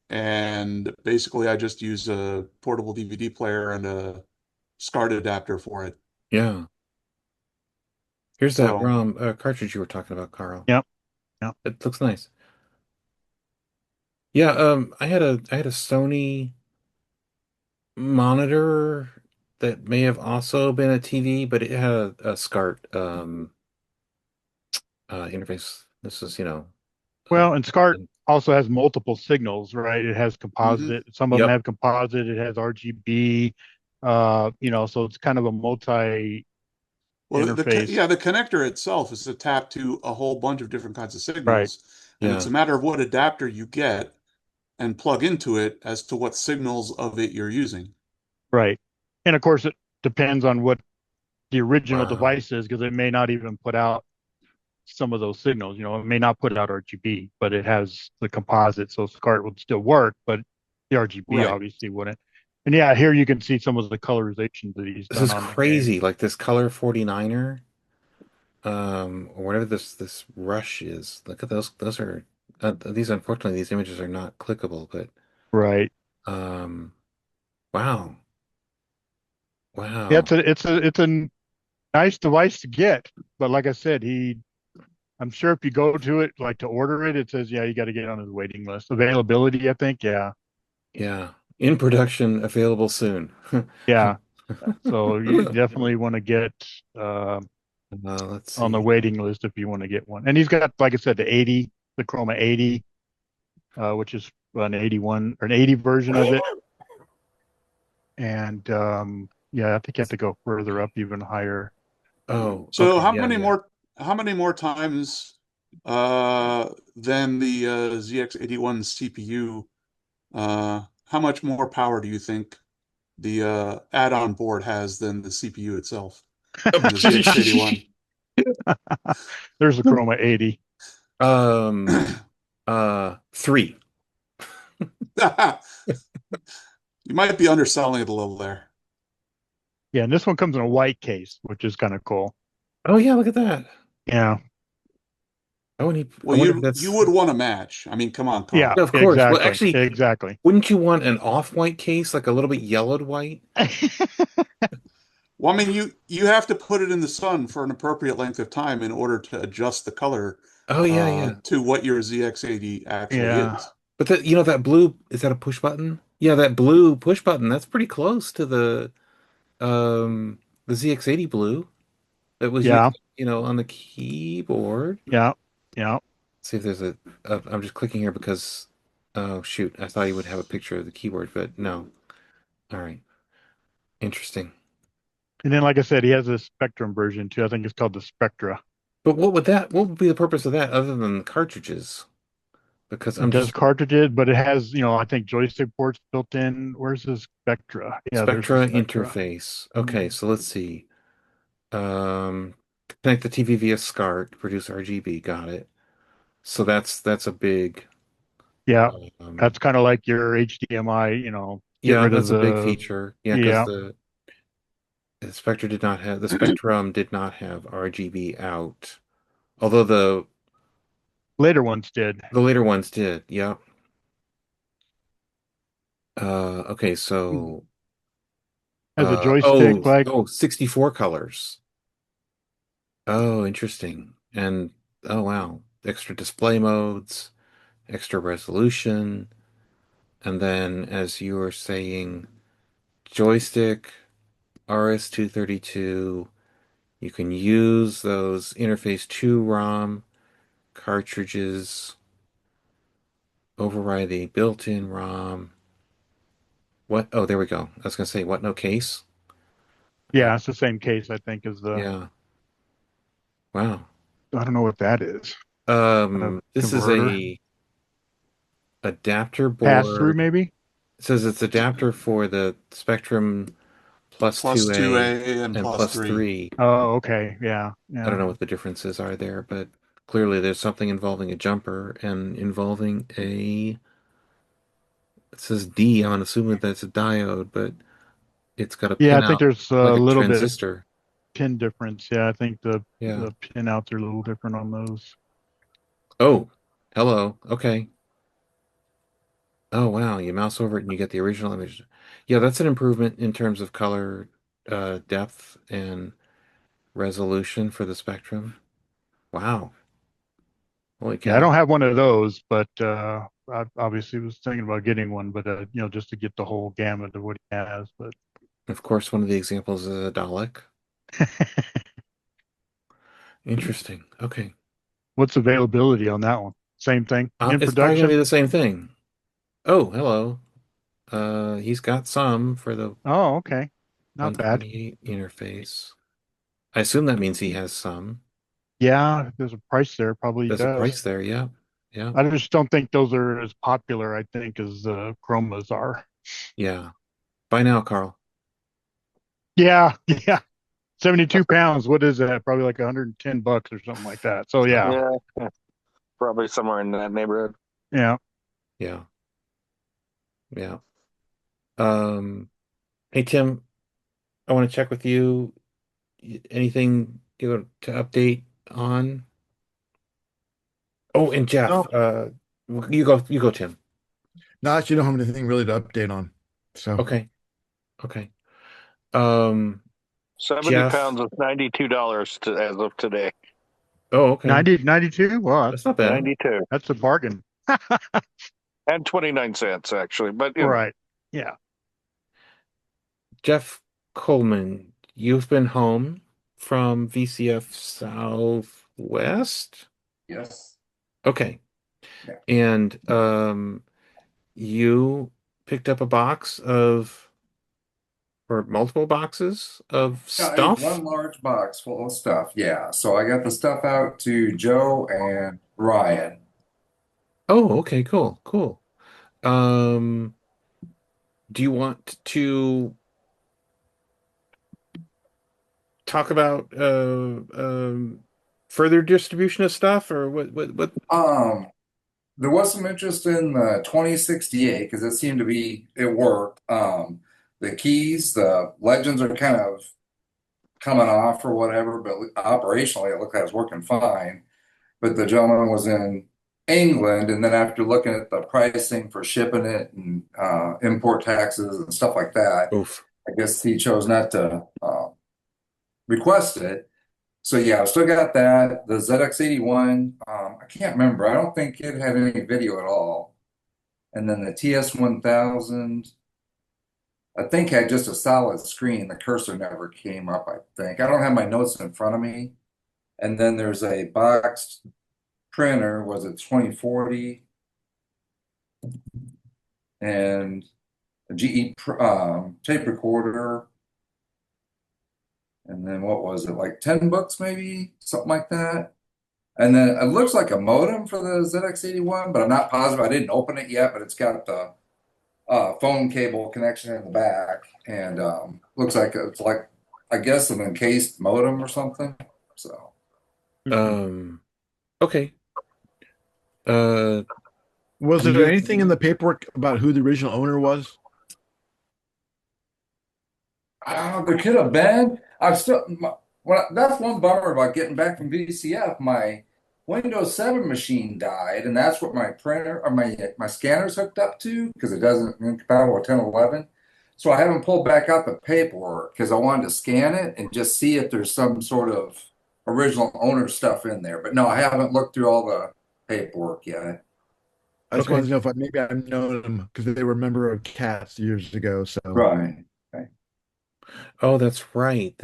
And basically, I just use a portable DVD player and a SCART adapter for it. Yeah. Here's that So, ROM cartridge you were talking about, Carl. Yep. Yep. It looks nice. Yeah, I had a Sony monitor that may have also been a TV, but it had a SCART interface. This is, uh, Well, and SCART also has multiple signals, right? It has mhm. composite. Some of them yep. have composite. It has RGB. So it's kind of a multi Well, interface. the connector itself is to tap to a whole bunch of different kinds of Right. signals, and it's Yeah. a matter of what adapter you get and plug into it as to what signals of it you're using. Right. And of course, it depends on what the original Wow. device is because it may not even put out some of those signals. It may not put out RGB, but it has the composite, so SCART would still work, but the RGB Right. obviously wouldn't. And yeah, here you can see some of the colorization that he's This done is on the game. crazy. Like this color 49er, or whatever this rush is. Look at those. Those are unfortunately, these images are not clickable, but Right. um, wow. Yeah, Wow. it's a nice device to get, but like I said, I'm sure if you go to it, like to order it, it says, yeah, you got to get on his waiting list. Availability, I think, yeah. Yeah. In production, available soon. Yeah. So you definitely want to get Let's on the see. waiting list if you want to get one. And he's got, like I said, the Chroma 80, which is an 81 or an 80 version of it. And yeah, I think you have to go further up, even higher. Oh, So okay. how Yeah, many yeah. more times than the ZX81 CPU, how much more power do you think the add-on board has than the CPU itself in the ZX81? There's the Chroma 80. 3. You might be underselling it a little there. Yeah, and this one comes in a white case, which is kind of cool. Oh yeah, look at that. Yeah. Oh, and I Well, wonder if that's you would want a match. I mean, come on, Carl. Yeah, of course. Well, exactly. actually, Exactly. wouldn't you want an off-white case, like a little bit yellowed white? Well, I mean, you have to put it in the sun for an appropriate length of time in order to adjust the color Oh yeah, yeah. to what your ZX80 actually Yeah. is. But that blue, is that a push button? Yeah, that blue push button, that's pretty close to the ZX80 blue that was Yeah. used, on the keyboard. Yeah. Yeah. See if there's I'm just clicking here because, oh shoot, I thought you would have a picture of the keyboard, but no. All right. Interesting. And then, like I said, he has a Spectrum version too. I think it's called the Spectra. But what would be the purpose of that other than cartridges? Because It I'm does just cartridges, but it has, I think joystick ports built in. Where's the Spectra? Yeah, there's the Spectra Spectra. interface. Okay, so let's see. Um, Connect the TV via SCART, produce RGB. Got it. So that's a big, Yeah, um, that's kind of like your HDMI, get yeah, rid of that's a big the, feature. Yeah, because yeah, the Spectrum did not have RGB out, although later ones did. the later ones did. Yeah. Okay, so Has a joystick, like, 64 colors. Oh, interesting. And oh wow, extra display modes, extra resolution, and then as you were saying, joystick, RS-232. You can use those interface 2 ROM cartridges, override the built-in ROM. What? Oh, there we go. I was gonna say, what? No case? Uh, yeah, it's the same case, I think, as the, yeah. Wow. I don't know what that is. Kind of This is converter. a adapter Pass through, board. maybe? It says it's adapter for the Spectrum plus Plus 2A 2A and and plus plus 3. 3. Oh, okay. Yeah. I don't Yeah. know what the differences are there, but clearly there's something involving a jumper and involving it says D. I'm assuming that's a diode, but it's got a Yeah, pin I think out there's like a a little bit of transistor. pin difference. Yeah, I think the Yeah. the pin outs are a little different on those. Oh, hello. Okay. Oh, wow. You mouse over it and you get the original image. Yeah, that's an improvement in terms of color, depth and resolution for the Spectrum. Wow. Holy Yeah, I cow. don't have one of those, but I obviously was thinking about getting one, but just to get the whole gamut of what he has. But Of course, one of the examples is a Dalek. Interesting. Okay. what's availability on that one? Same thing in It's probably gonna be production? the same thing. Oh, hello. He's got some for the Oh, okay, not bad. 128 interface. I assume that means he has some. Yeah, if there's a price there, probably There's a does. price there. Yeah. Yeah. I just don't think those are as popular, I think, as chromas are. Yeah. Bye now, Carl. Yeah, yeah. 72 pounds. What is that? Probably like $110 or something like that. So yeah, Yeah, probably somewhere in that neighborhood. yeah. Yeah. Yeah. Um, hey Tim, I want to check with you. Anything to update on? Oh, and Jeff, No, you go, Tim. no, I actually don't have anything really to update on. So Okay. Okay. Um, 70 Jeff. pounds is $92 as of today. Oh, okay. 92? Well, That's not bad. 92 that's a bargain. and 29 cents actually, but Right. Yeah. Jeff Coleman, you've been home from VCF Southwest? Yes. Okay. Yeah. And you picked up a box of or multiple boxes of Yeah, it was stuff? one large box full of stuff. Yeah. So I got the stuff out to Joe and Ryan. Oh, okay, cool, cool. Um, do you want to talk about further distribution of stuff or what Um, there was some interest in the 2068 because it seemed to be it worked. The keys, the legends are kind of coming off or whatever, but operationally it looked like it was working fine. But the gentleman was in England, and then after looking at the pricing for shipping it and import taxes and stuff like that, Oof. I guess he chose not to request it. So yeah, I've still got that. The ZX81, I can't remember. I don't think it had any video at all. And then the TS1000, I think had just a solid screen. The cursor never came up, I think. I don't have my notes in front of me. And then there's a boxed printer, was it 2040? And a GE tape recorder. And then what was it, like 10 books maybe? Something like that. And then it looks like a modem for the ZX81, but I'm not positive. I didn't open it yet, but it's got the phone cable connection in the back. And looks like it's like, I guess, an encased modem or something. So, Okay. Uh, Was do there you? anything in the paperwork about who the original owner was? there could have been. I've still, well, that's one bummer about getting back from VCF. My Windows 7 machine died, and that's what my printer or my scanner's hooked up to because it doesn't incompatible with 1011. So I haven't pulled back out the paperwork because I wanted to scan it and just see if there's some sort of original owner stuff in there. But no, I haven't looked through all the paperwork yet. I just wanted Okay. to know if maybe I've known them because they were a member of Cats years ago. So Right. Okay. Oh, that's right.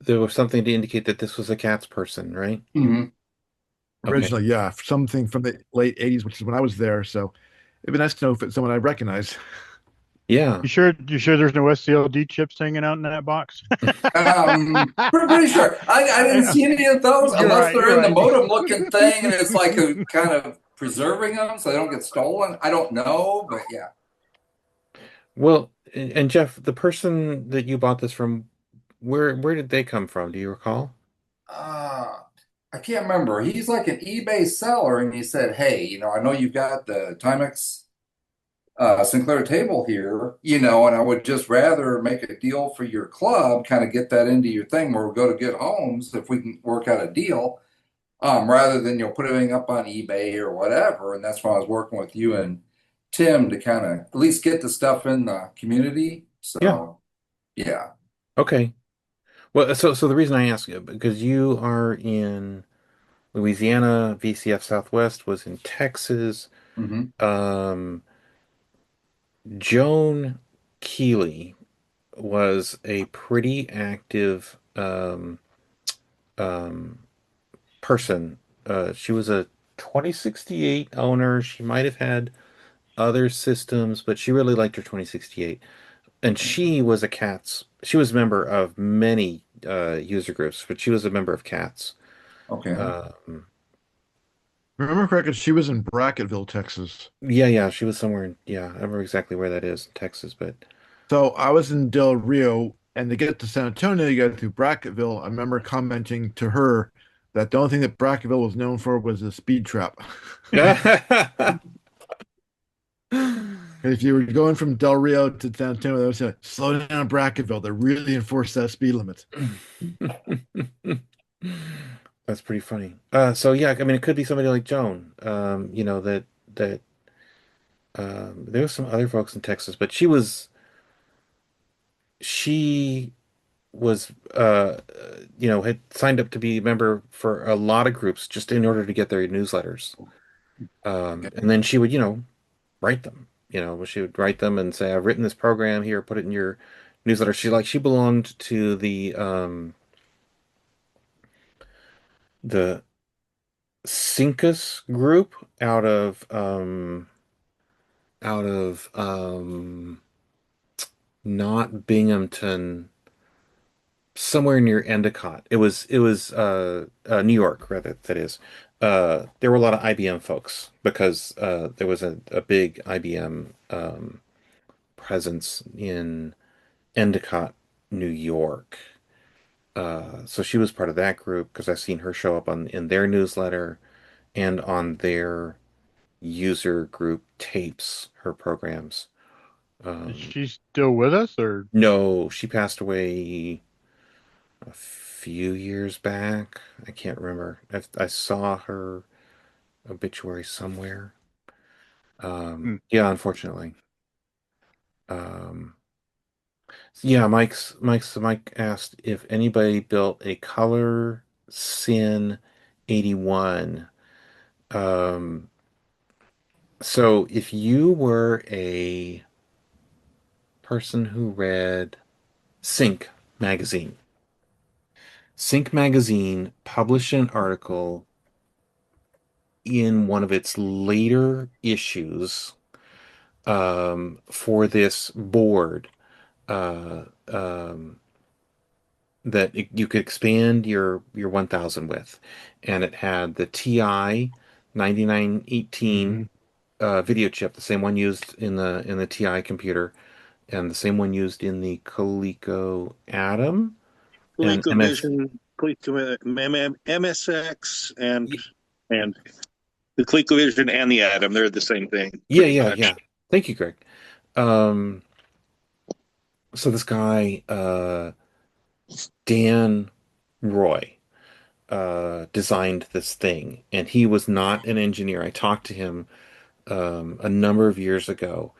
There was something to indicate that this was a Cats person, right? Mhm. Okay. originally, yeah, something from the late '80s, which is when I was there. So it'd be nice to know if it's someone I recognize. Yeah. You sure there's no SCLD chips hanging out in that box? Pretty sure. I didn't see any of those You're unless right. they're You're in the right. modem looking thing and it's like a kind of preserving them so they don't get stolen. I don't know, but yeah. Well, and Jeff, the person that you bought this from, where did they come from? Do you recall? Uh, I can't remember. He's like an eBay seller and he said, "Hey, I know you've got the Timex Sinclair table here, and I would just rather make a deal for your club, kind of get that into your thing where we go to good homes if we can work out a deal." Rather than put everything up on eBay or whatever. And that's why I was working with you and Tim to kind of at least get the stuff in the community. Yeah. So yeah. Okay. Well, so the reason I ask you, because you are in Louisiana, VCF Southwest was in Texas. Hmm. Um, Joan Keeley was a pretty active um, person. She was a 2068 owner. She might have had other systems, but she really liked her 2068. And she was a member of many user groups, but she was a member of CATS. Okay. Um, Remember correctly, she was in Bracketville, Texas. yeah, she was somewhere yeah, I don't remember exactly where that is in Texas, but So I was in Del Rio, and to get to San Antonio, you got through Bracketville. I remember commenting to her that the only thing that Bracketville was known for was a speed trap. If you were going from Del Rio to San Antonio, they would say, slow down in Bracketville. They really enforce that speed limit. That's pretty funny. So yeah, I mean, it could be somebody like Joan. That there was some other folks in Texas, but she was had signed up to be a member for a lot of groups just in order to get their newsletters. And then she would, write them. She would write them and say, "I've written this program here, put it in your newsletter." She belonged to the Syncus group out of not Binghamton, somewhere near Endicott. It was New York, rather, that is. There were a lot of IBM folks because there was a big IBM presence in Endicott, New York. So she was part of that group because I've seen her show up in their newsletter and on their user group tapes, her programs. Is Um, she still with us, or no, she passed away a few years back. I can't remember. I saw her obituary somewhere. hmm. Yeah, unfortunately. Um, Yeah, Mike asked if anybody built a Color Sin 81. Um, so if you were a person who read Sync magazine, Sync magazine published an article in one of its later issues for this board uh, um, that you could expand your 1000 with, and it had the TI 9918 Hmm. video chip, the same one used in the TI computer, and the same one used in the Coleco Atom and MS. ColecoVision, MSX, and the ColecoVision and the Atom, they're the same thing, Yeah, pretty yeah, much. yeah. Thank you, Greg. Um, so this guy, Dan Roy, designed this thing, and he was not an engineer. I talked to him a number of years ago,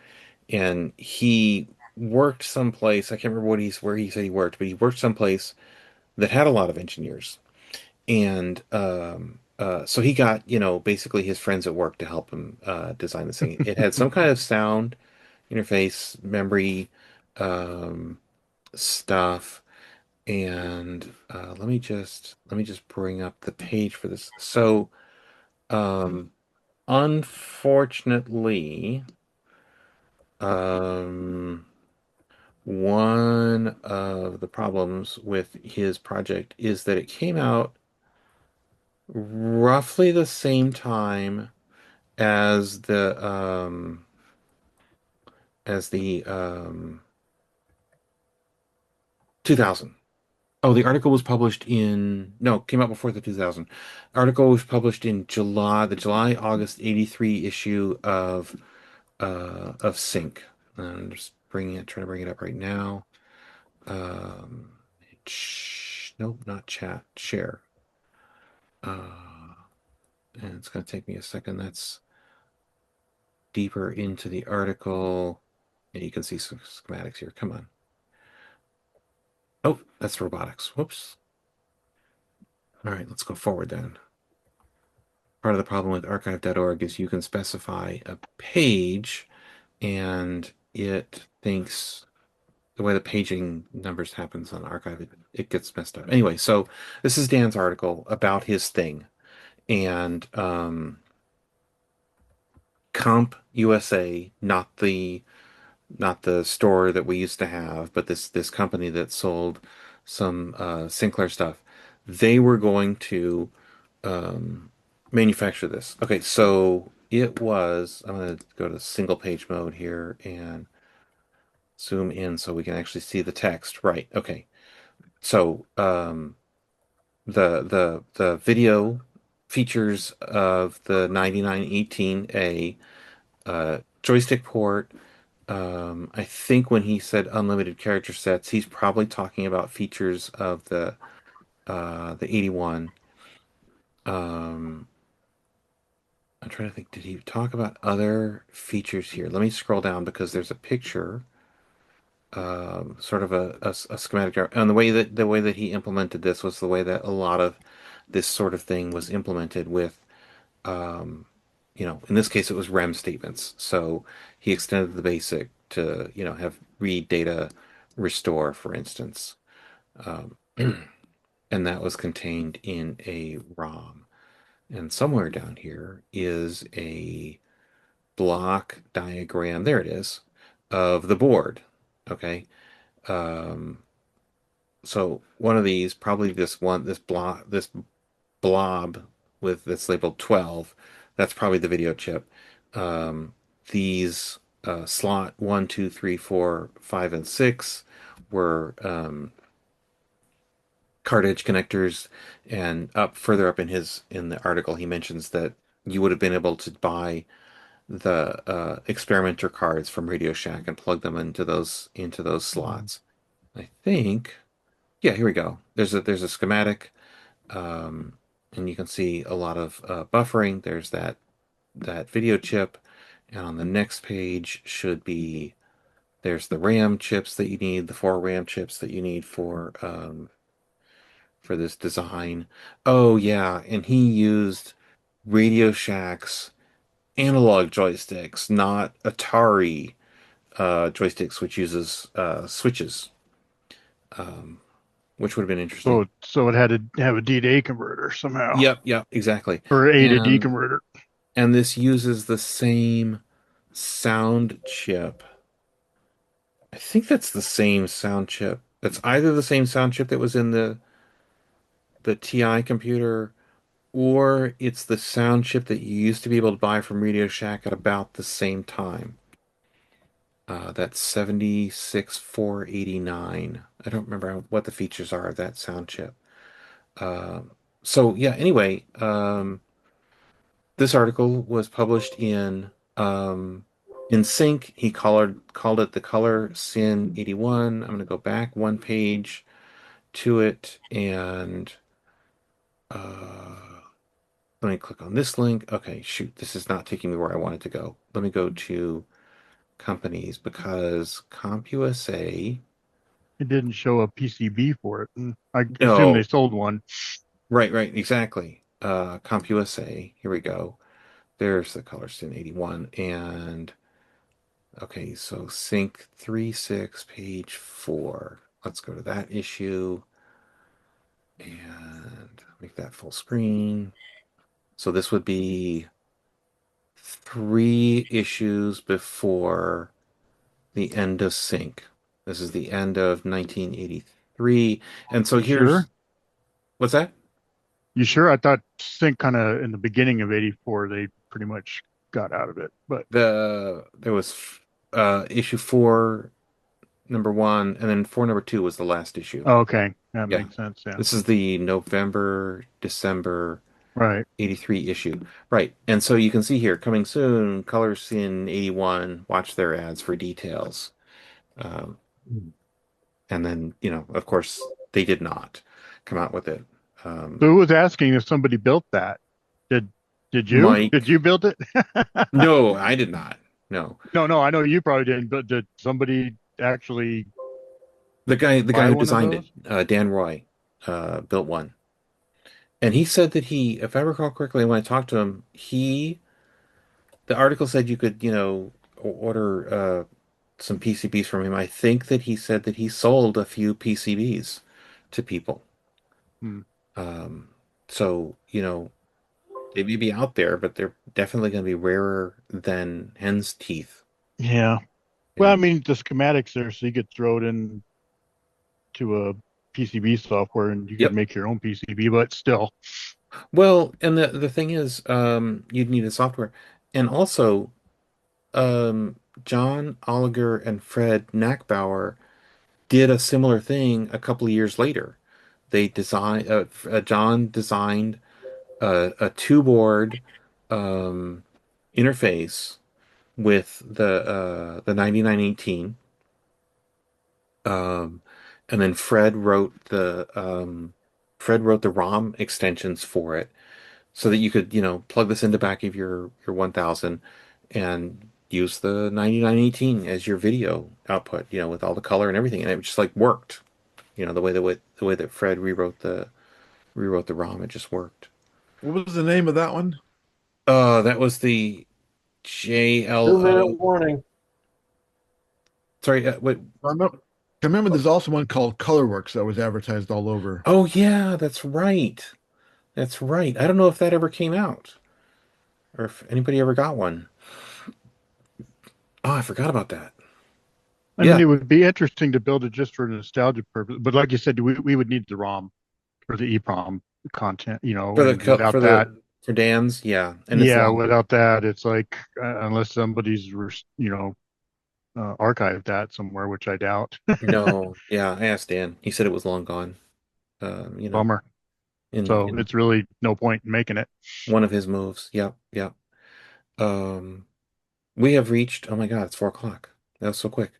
and he worked someplace. I can't remember where he said he worked, but he worked someplace that had a lot of engineers, and so he got basically his friends at work to help him design this thing. It had some kind of sound interface, memory um, stuff, and let me just bring up the page for this. So, um, unfortunately, um, one of the problems with his project is that it came out roughly the same time as the 2000. Oh, the article was published in no, came out before the 2000. Article was published in the July-August 83 issue of Sync. I'm just trying to bring it up right now. Um, nope, not chat, share. Uh, and it's going to take me a second. That's deeper into the article. And you can see some schematics here. Come on. Oh, that's robotics. Whoops. All right, let's go forward then. Part of the problem with archive.org is you can specify a page and it thinks the way the paging numbers happens on archive, it gets messed up. Anyway, so this is Dan's article about his thing. And Comp USA, not the store that we used to have, but this company that sold some Sinclair stuff, they were going to manufacture this. Okay, so it was. I'm going to go to single page mode here and zoom in so we can actually see the text. Right. Okay. So the video features of the 9918A joystick port. I think when he said unlimited character sets, he's probably talking about features of the 81. Um, I'm trying to think, did he talk about other features here? Let me scroll down because there's a picture, sort of a schematic, and the way that he implemented this was the way that a lot of this sort of thing was implemented with, um, in this case, it was REM statements. So he extended the basic to, have read data, restore, for instance. Um, and that was contained in a ROM. And somewhere down here is a block diagram. There it is, of the board. Okay. Um, so one of these, probably this blob with that's labeled 12, that's probably the video chip. These slot 1, 2, 3, 4, 5, and 6 were card edge connectors, and further up in the article, he mentions that you would have been able to buy the experimenter cards from Radio Shack and plug them into those slots. I think, yeah, here we go. There's a schematic, um, and you can see a lot of buffering. There's that video chip, and on the next page should be There's the RAM chips that you need, the 4 RAM chips that you need for this design. Oh yeah, and he used Radio Shack's analog joysticks, not Atari joysticks, which uses switches, um, which would have been interesting. So it had to have a D to A converter somehow, Yep, yep, exactly. or A to D And converter. and this uses the same sound chip. I think that's the same sound chip. It's either the same sound chip that was in the TI computer, or it's the sound chip that you used to be able to buy from Radio Shack at about the same time. That's 76489. I don't remember what the features are of that sound chip. So yeah, anyway, this article was published in Sync. He called it the Color Sin 81. I'm going to go back one page to it, and let me click on this link. Okay, shoot, this is not taking me where I wanted to go. Let me go to companies, because CompUSA. It didn't show a PCB for it, and I assume they No, sold one. right, exactly. CompUSA. Here we go. There's the Color Sin 81, and okay, so Sync 36, page 4. Let's go to that issue and make that full screen. So this would be 3 issues before the end of Sync. This is the end of 1983. And so here's Sure? What's that? You sure? I thought Sync kind of in the beginning of '84 they pretty much got out of it, but There was issue 4, number 1, and then 4, number 2 was the last issue. oh, okay, that Yeah. makes sense. Yeah, This is the November, December right. 83 issue. Right. And so you can see here, coming soon, Colors in 81. Watch their ads for details. Um, and then, of course, they did not come out with it. So who was asking if somebody built that? Did you? Mike. Did you build it? No, I did not. No. No, I know you probably didn't, but did somebody actually The guy buy who one of designed those? it, Dan Roy, built one. And he said that if I recall correctly, when I talked to him, the article said you could, order some PCBs from him. I think that he said that he sold a few PCBs to people. Hmm. So, they may be out there, but they're definitely going to be rarer than hen's teeth. Yeah. Well, I mean, the schematics there, so you could throw it in to a PCB software and you Yep. could make your own PCB, but still. Well, and the thing is, you'd need a software. And also, John Oliger and Fred Nackbauer did a similar thing a couple of years later. John designed a two-board interface with the 9918, and then Fred wrote the ROM extensions for it, so that you could plug this in the back of your 1000 and use the 9918 as your video output, with all the color and everything, and it just like worked, the way that Fred rewrote the ROM, it just worked. What was the name of that one? That was the 2-minute JLO. warning. Sorry, wait. I remember there's also one called Colorworks that was advertised all over. Oh yeah, that's right. That's right. I don't know if that ever came out, or if anybody ever got one. Oh, I forgot about that. I Yeah. mean, it would be interesting to build it just for nostalgia purpose, but like you said, we would need the ROM for the EEPROM content, and without that, for Dan's, yeah, and it's yeah, long. without that, it's like unless somebody's archived that somewhere, which I doubt. No, yeah, I asked Dan. He said it was long gone. Bummer. So in it's really no point in making it. one of his moves. Yep, yep. We have reached. Oh my God, it's 4 o'clock. That was so quick.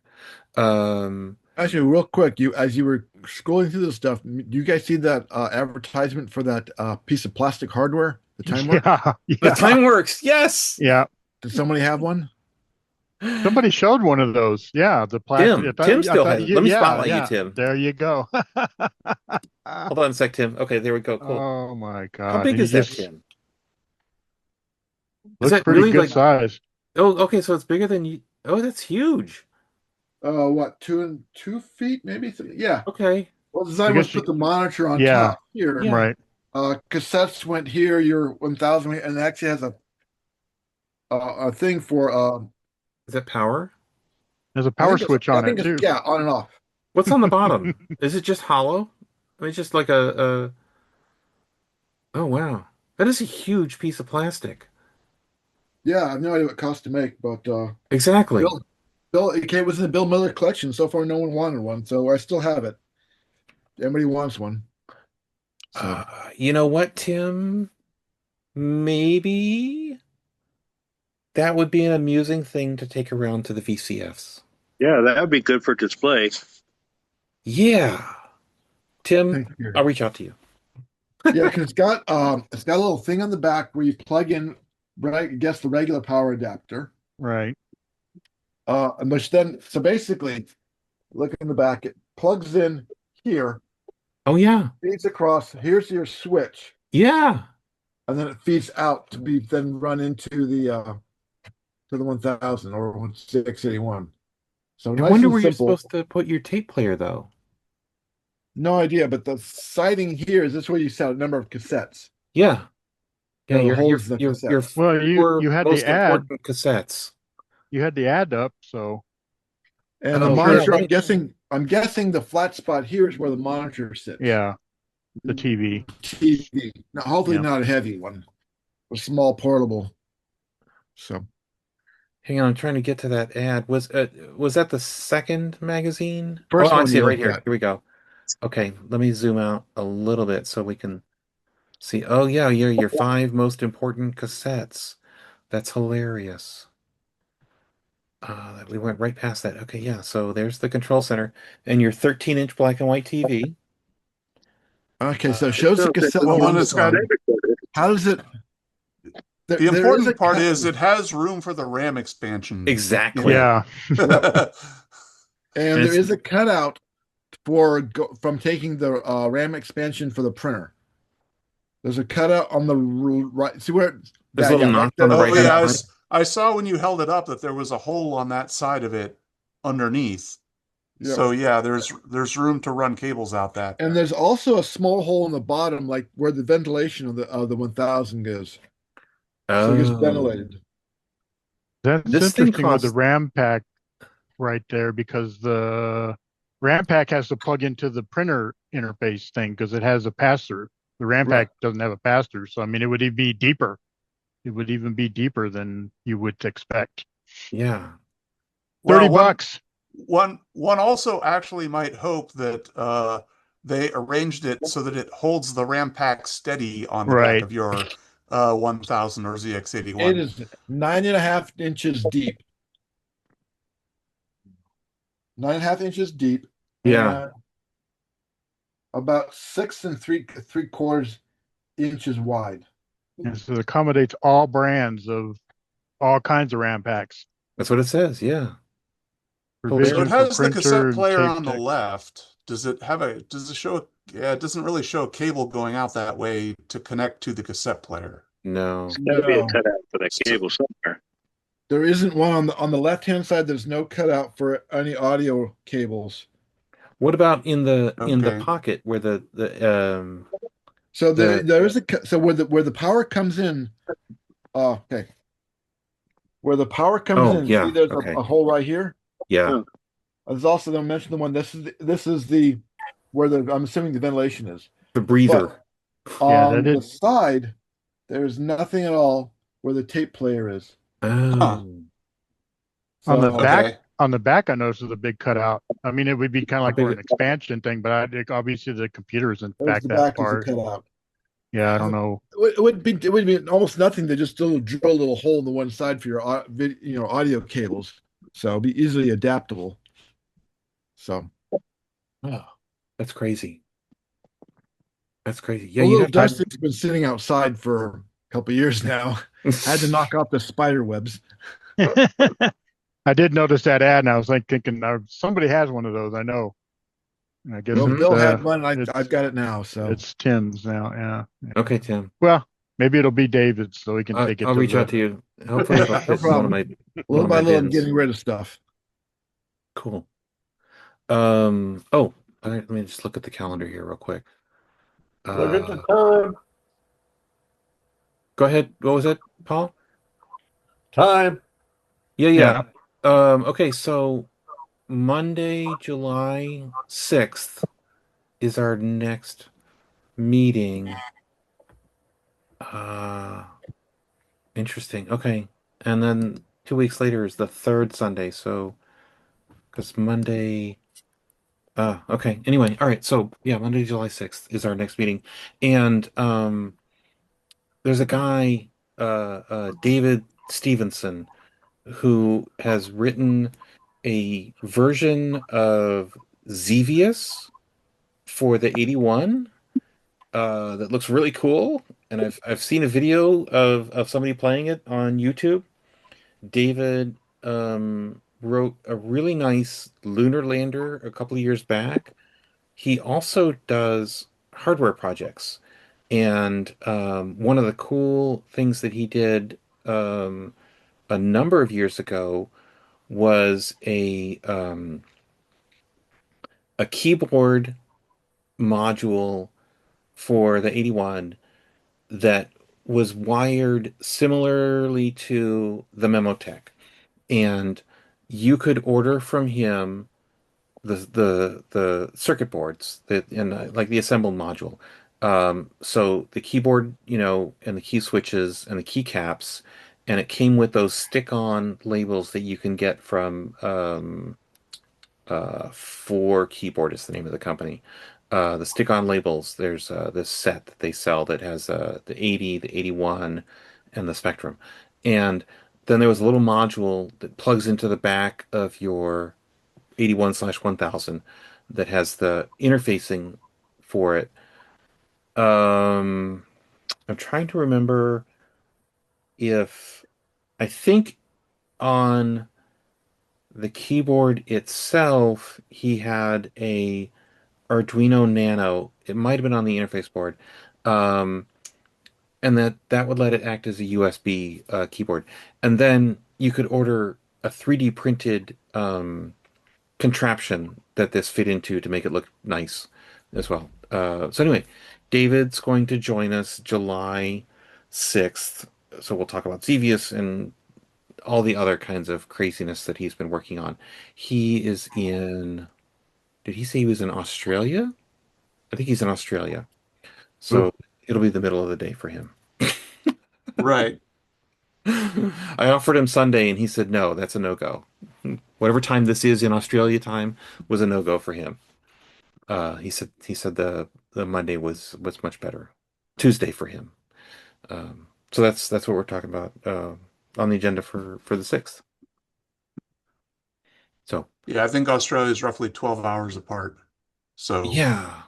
Actually, real quick, as you were scrolling through this stuff, do you guys see that advertisement for that piece of plastic hardware, the Timeworks? Yeah, The Timeworks, yes. yeah. Does somebody have one? Somebody showed one of those. Yeah, the plastic. Tim I still thought, has it. Let me yeah, spotlight you, yeah. Tim. There you go. Hold on a sec, Tim. Okay, there we go. Cool. Oh my How God. big And he is that, just Tim? Is looks that pretty really good like, size. oh, okay, so it's bigger than you. Oh, that's huge. What, 2 feet, maybe? Yeah. Okay. Well, the I design was guess you, put the monitor on yeah, top here. Yeah. right. Cassettes went here, your 1000, and it actually has a thing for Is that power? There's a power switch I on it think it's too. yeah, on and off. What's on the bottom? Is it just hollow? I mean, it's just like a. Oh, wow. That is a huge piece of plastic. Yeah, I have no idea what it cost to make, but Exactly. Bill, it was in the Bill Miller collection. So far, no one wanted one, so I still have it. Everybody wants one. So You know what, Tim? Maybe that would be an amusing thing to take around to the VCFs. Yeah, that would be good for display. Yeah. Tim, thank you. I'll reach out to you. Yeah, because it's got a little thing on the back where you plug in, right? I guess the regular power adapter. Right. Which then so basically, look in the back. It plugs in here, Oh, yeah. feeds across. Here's your switch, Yeah. and then it feeds out to be then run into the 1000 or 681. So I nice wonder and where you're simple. supposed to put your tape player, though. No idea, but the siding here is this where you set a number of cassettes. Yeah. Yeah, Or your holds the your cassettes. Well, four you had the most ad. important cassettes. You had the ad up, so And Oh, the yeah, monitor, let me- I'm guessing the flat spot here is where the monitor sits. yeah, the TV. TV. Now, hopefully Yeah. not a heavy one, a small portable. So Hang on, I'm trying to get to that ad. Was that the second magazine? first Oh, I one see you it right looked here. at. Here we go. Okay, let me zoom out a little bit so we can see. Oh yeah, your five most important cassettes. That's hilarious. We went right past that. Okay, yeah. So there's the control center and your 13-inch black and white TV. Okay, so it shows the cassette Well, on when one it's got side. How does it? the There is a important part cut- is it has room for the RAM expansion. Exactly. Yeah. and And there it's- is a cutout from taking the RAM expansion for the printer. There's a cutout on the right. See where? There's Yeah, little yeah, knots right on the there. Oh right-hand yeah, side. I saw when you held it up that there was a hole on that side of it underneath. Yeah. So yeah, there's room to run cables out that. And there's also a small hole in the bottom, like where the ventilation of the 1000 goes. So it gets Oh, ventilated. That's This thing interesting with the costs- RAM pack right there because the RAM pack has to plug into the printer interface thing because it has a pass-through. The RAM Right. pack doesn't have a pass-through, so I mean it would even be deeper. It would even be deeper than you would expect. yeah. 30 Well, bucks. One also actually might hope that they arranged it so that it holds the RAM pack steady on the back Right. of your 1000 or It ZX81. is 9.5 inches deep. 9.5 inches deep. Yeah. and about 6 3/4 inches wide. And so it accommodates all brands of all kinds of RAM packs. That's what it says. Yeah. So Provision it for has the printer cassette and player tape on the deck. left. Does it show? Yeah, it doesn't really show a cable going out that way to connect to the cassette player. No. There'll be a No. cutout for that cable somewhere. There isn't one on the left-hand side. There's no cutout for any audio cables. What about in the Okay. pocket where the So The- there is so where the power comes in. Okay. Where the power comes Oh, in, yeah, see there's okay. a hole right here. yeah. There's also they'll mention the one. This is the where I'm assuming the ventilation is. The breather. Yeah, On that the is- side, there's nothing at all where the tape player is. Oh. On the So- back, Okay. on the back, I noticed there's a big cutout. I mean, it would be kind of like big more is an expansion thing, but obviously the computer isn't There's back the that back is far. a cutout. Yeah, I don't know. It would be almost nothing to just drill a little hole in the one side for your audio cables. So it'll be easily adaptable. So Oh, that's crazy. That's crazy. Yeah, a you little have Dustin's been sitting outside for a couple of years now. I had to knock off the spider webs. I did notice that ad, and I was like thinking, somebody has one of those. I know. And I guess Well, it's, Bill had one. I've got it now. So it's Tim's now. Yeah. Okay, Tim. Well, maybe it'll be David's, so he can take it I'll to reach out the. to you. Hopefully, it'll no fit in one of problem. my Little by little, I'm bins. getting rid of stuff. Cool. Oh, all right, let me just look at the calendar here real quick. Look at the time. Go ahead. What was it, Paul? Time. Yeah. Okay, so Monday, July 6th is our next meeting. Interesting. Okay. And then 2 weeks later is the third Sunday, so because Monday okay. Anyway, all right. So yeah, Monday, July 6th is our next meeting. And there's a guy, David Stevenson, who has written a version of Xevious for the 81 that looks really cool. And I've seen a video of somebody playing it on YouTube. David wrote a really nice lunar lander a couple of years back. He also does hardware projects. And one of the cool things that he did a number of years ago was a keyboard module for the 81 that was wired similarly to the Memotech. And you could order from him the circuit boards that and like the assembled module. So the keyboard, and the key switches and the keycaps, and it came with those stick-on labels that you can get from For Keyboard is the name of the company. The stick-on labels. There's this set that they sell that has the 80, the 81, and the Spectrum, and then there was a little module that plugs into the back of your 81/1000 that has the interfacing for it. I'm trying to remember if I think on the keyboard itself he had a Arduino Nano. It might have been on the interface board. Um, and that would let it act as a USB keyboard. And then you could order a 3D printed contraption that this fit into to make it look nice as well. So anyway, David's going to join us July 6th. So we'll talk about Xevious and all the other kinds of craziness that he's been working on. He is in, did he say he was in Australia? I think he's in Australia. So it'll be the middle of the day for him. Right. I offered him Sunday and he said, no, that's a no-go. Whatever time this is in Australia time was a no-go for him. He said the Monday was much better. Tuesday for him. So that's what we're talking about on the agenda for the 6th. So Yeah, I think Australia is roughly 12 hours apart. So yeah.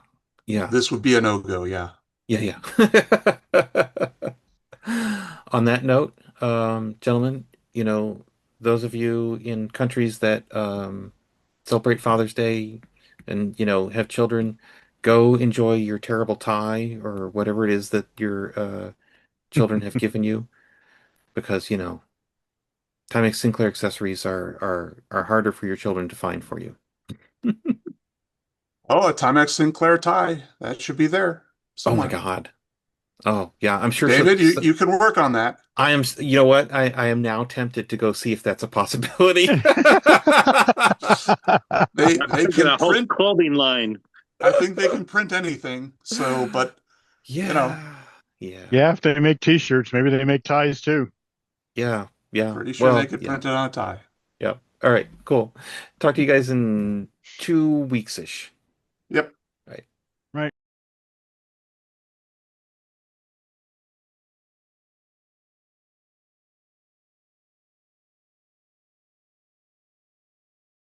this would be a no-go, yeah. Yeah. On that note, gentlemen, those of you in countries that celebrate Father's Day and, have children, go enjoy your terrible tie or whatever it is that your children have given you, because, Timex Sinclair accessories are harder for your children to find for you. Oh, a Timex Sinclair tie. That should be there Oh my somewhere. God. Oh yeah, I'm sure. David, you can work on that. I am. You know what? I am now tempted to go see if that's a possibility. They Get a can whole print. clothing line. I think they can print anything. So, but Yeah. Yeah, if they make T-shirts, maybe they make ties too. Yeah. pretty sure Well, they could print it on a tie. Yep. All right. Cool. Talk to you guys in 2 weeks-ish. Yep.